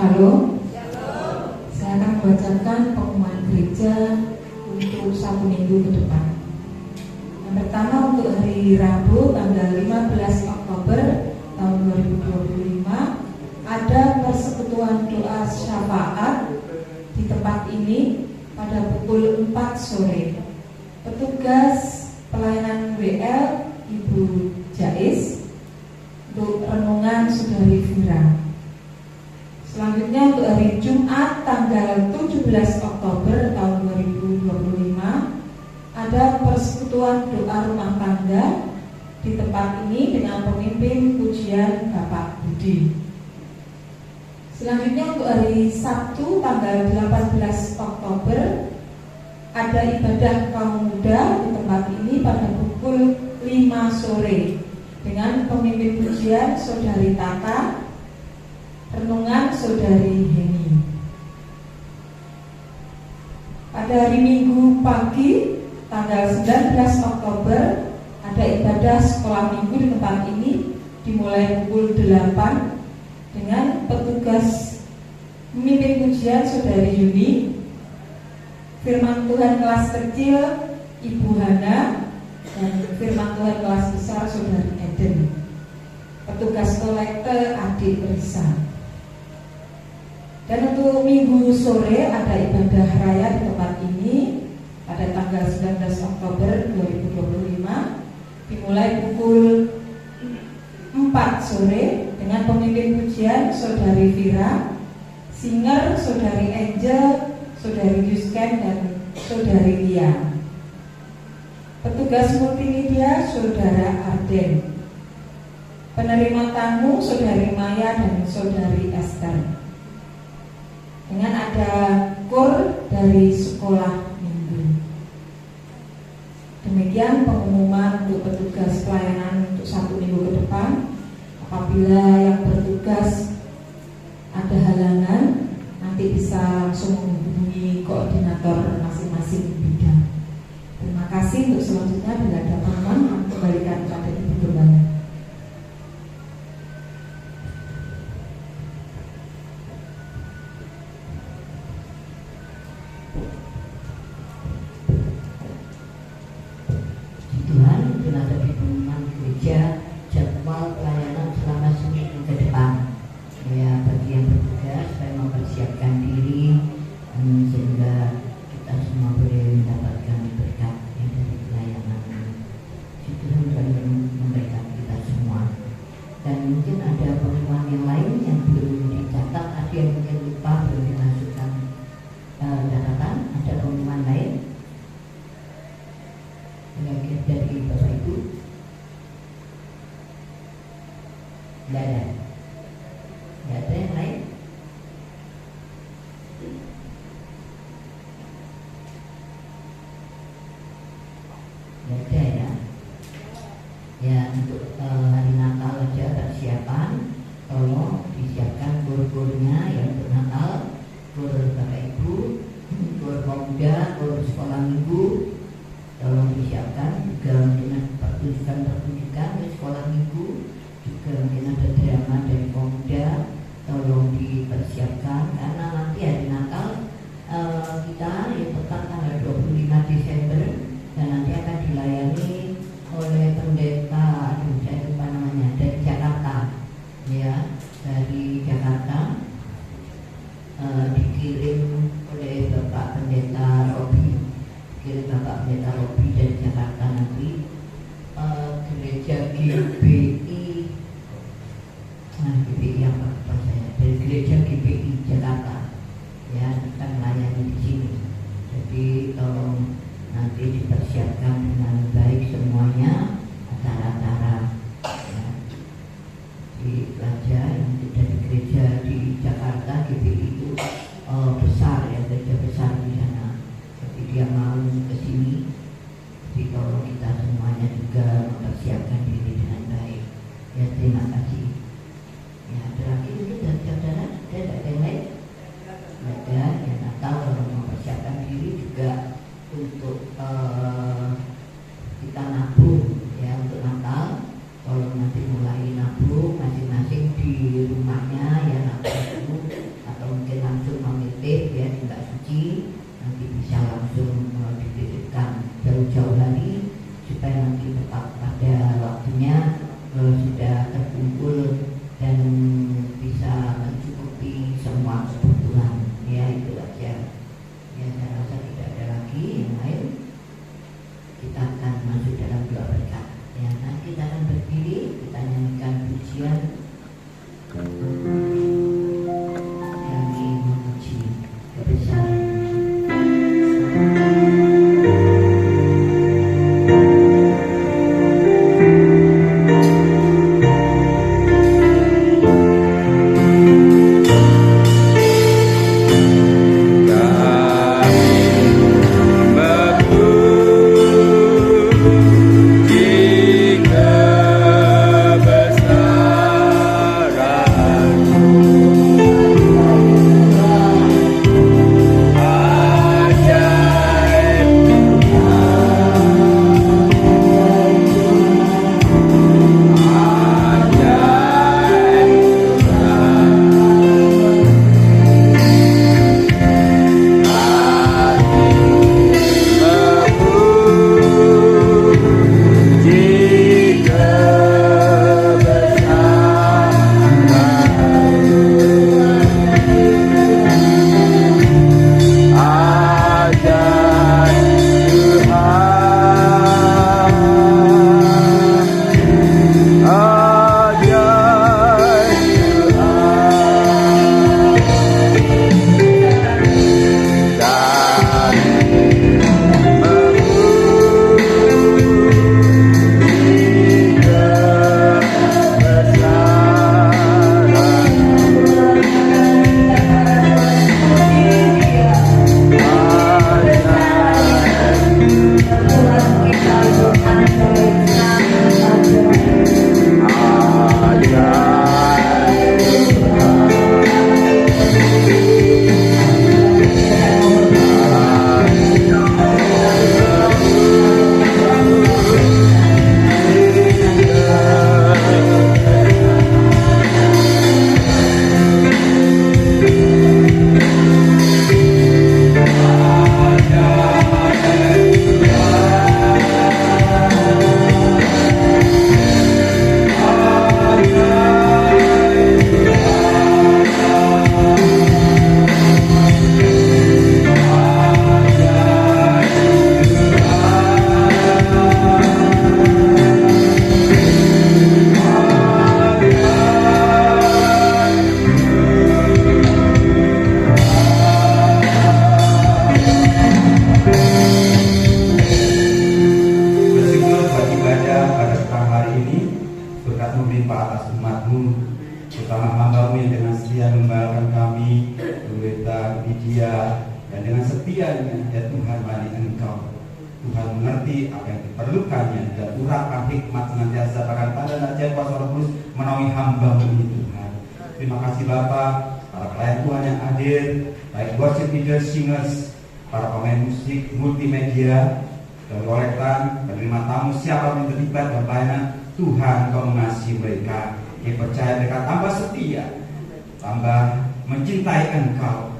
Shalom. Saya akan membacakan pengumuman gereja untuk 1 minggu ke depan. Yang pertama untuk hari Rabu tanggal 15 Oktober tahun 2025 ada persekutuan doa syafaat di tempat ini pada pukul 4 sore. Petugas pelayanan WL Ibu Jais, untuk renungan Saudari Vira. Selanjutnya untuk hari Jumat tanggal 17 Oktober tahun 2025 ada persekutuan doa rumah tangga di tempat ini dengan pemimpin pujian Bapak Budi. Selanjutnya untuk hari Sabtu tanggal 18 Oktober ada ibadah kaum muda di tempat ini pada pukul 5 sore dengan pemimpin pujian Saudari Tata, renungan Saudari Heni. Pada hari Minggu pagi tanggal 19 Oktober ada ibadah sekolah minggu di tempat ini dimulai pukul 8 dengan petugas pemimpin pujian Saudari Yuni, firman Tuhan kelas kecil Ibu Hana, dan firman Tuhan kelas besar Saudari Eden. Petugas kolektor Adik Risa. Dan untuk minggu sore ada ibadah raya di tempat ini pada tanggal 19 Oktober 2025 dimulai pukul 4 sore dengan pemimpin pujian Saudari Vira, singer Saudari Angel, Saudari Yusken, dan Saudari Lia. Petugas multimedia Saudara Arden. Penerima tamu Saudari Maya dan Saudari Esther. Dengan ada kor dari sekolah minggu. Demikian pengumuman untuk petugas pelayanan untuk 1 minggu ke depan. Apabila yang bertugas ada halangan, nanti bisa langsung menghubungi koordinator masing-masing bidang. Terima kasih. Untuk selanjutnya bila ada pengumuman, kembalikan kepada Ibu Gembala. Tuhan, telah ada pengumuman gereja jadwal pelayanan selama seminggu ke depan. Ya, bagi yang bertugas supaya mempersiapkan diri sehingga kita semua boleh mendapatkan berkat dari pelayanan. Tuhan akan memberikan kita semua. Dan mungkin ada pengumuman yang lain yang belum dicatat, ada yang mungkin lupa belum dimasukkan catatan. Ada pengumuman lain dari Bapak Ibu? Tidak ada. Tidak ada yang lain? Tidak ada ya. Ya, untuk hari Natal aja persiapan, tolong disiapkan kur-kurnya yang untuk Natal, kur Bapak Ibu, kur pemuda, kur sekolah minggu. Tolong disiapkan juga mungkin pertunjukan di sekolah minggu, juga mungkin ada drama dari pemuda. Tolong dipersiapkan karena nanti hari Natal kita yang tepat tanggal 25 Desember dan nanti akan dilayani oleh pendeta, saya lupa namanya, dari Jakarta, ya, dari Jakarta, dikirim oleh Bapak Pendeta Robi. Kirim Bapak Pendeta Robi dari Jakarta nanti gereja GBI, GBI apa saya, dari gereja GBI Jakarta, ya, akan melayani di sini. Jadi tolong nanti dipersiapkan dengan baik semuanya acara-acara, ya. Di pelajar yang dari gereja di Jakarta GBI itu besar ya, gereja besar di sana. Dia mau ke sini, jadi tolong kita semuanya juga mempersiapkan diri dengan baik. kasih-Mu melimpah atas umat-Mu, terutama hamba-Mu yang dengan setia membawakan kami, Pendeta Widya, dan dengan setianya, ya Tuhan, mari Engkau Tuhan mengerti apa yang diperlukannya dan urapan hikmat senantiasa bahkan tanda dan ajaib kuasa Roh Kudus menaungi hamba-Mu ini Tuhan. Terima kasih Bapa, para pelayan Tuhan yang hadir, baik worship leaders, singers, para pemain musik, multimedia, dan kolektan, penerima tamu, siapa yang terlibat dalam pelayanan, Tuhan Kau mengasihi mereka. Kita percaya mereka tambah setia, tambah mencintai Engkau,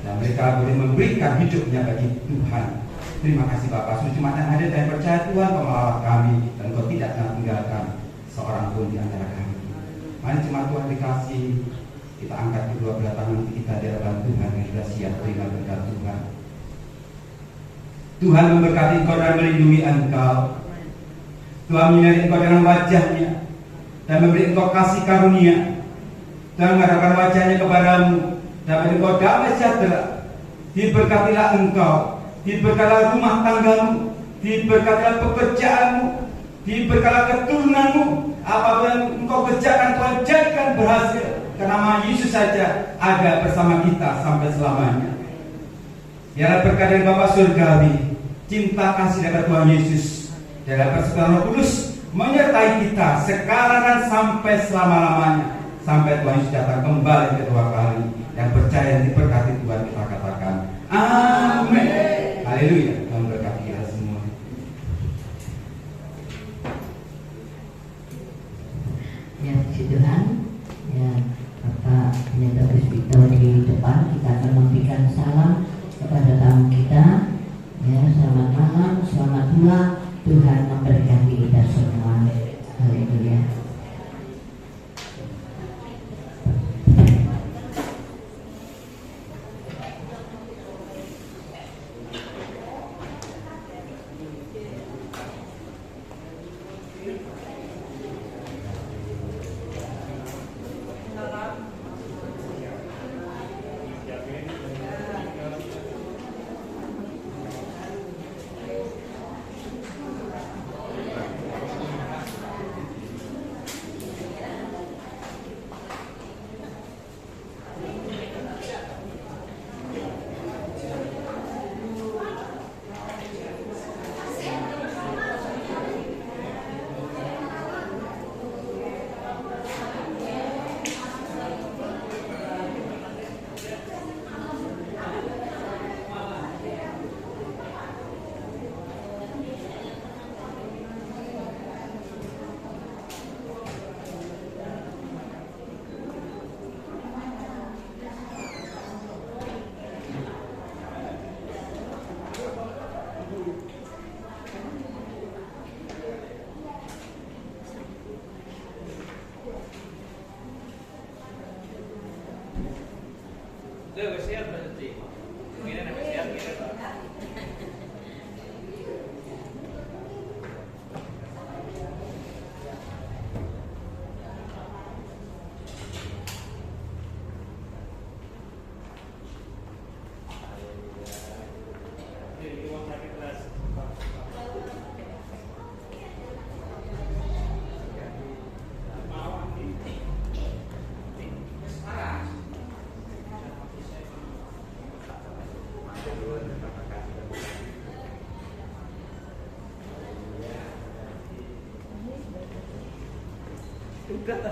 dan mereka boleh memberikan hidupnya bagi Tuhan. Terima kasih Bapak, seluruh jemaat yang hadir dan percaya Tuhan Kau melawat kami dan Kau tidak akan tinggalkan seorang pun di antara kami. Mari jemaat Tuhan dikasih, kita angkat kedua belah tangan kita di hadapan Tuhan yang sudah siap terima berkat Tuhan. Tuhan memberkati Engkau dan melindungi Engkau. Tuhan menyinari Engkau dengan wajah-Nya dan memberi Engkau kasih karunia. Tuhan menghadapkan wajah-Nya kepadamu dan memberi Engkau damai sejahtera. Diberkatilah Engkau, diberkatilah rumah tanggamu, diberkatilah pekerjaanmu, diberkatilah keturunanmu. Apapun yang Engkau kerjakan, Tuhan jadikan berhasil. Karena nama Yesus saja ada bersama kita sampai selamanya. Biarlah berkat dari Bapa Surgawi, cinta kasih dari Tuhan Yesus, dan persekutuan Roh Kudus menyertai kita sekarang dan sampai selama-lamanya, sampai Tuhan Yesus datang kembali kedua kali. Yang percaya dan diberkati Tuhan kita katakan amin. Haleluya. Tuhan berkati kita semua. Ya, puji Tuhan. Ya, Bapak Pendeta Puspito di depan, kita akan memberikan salam kepada tamu kita. Ya, selamat malam, selamat pulang. Tuhan memberkati kita semua. Haleluya.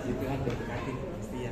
Tuhan berkati setia.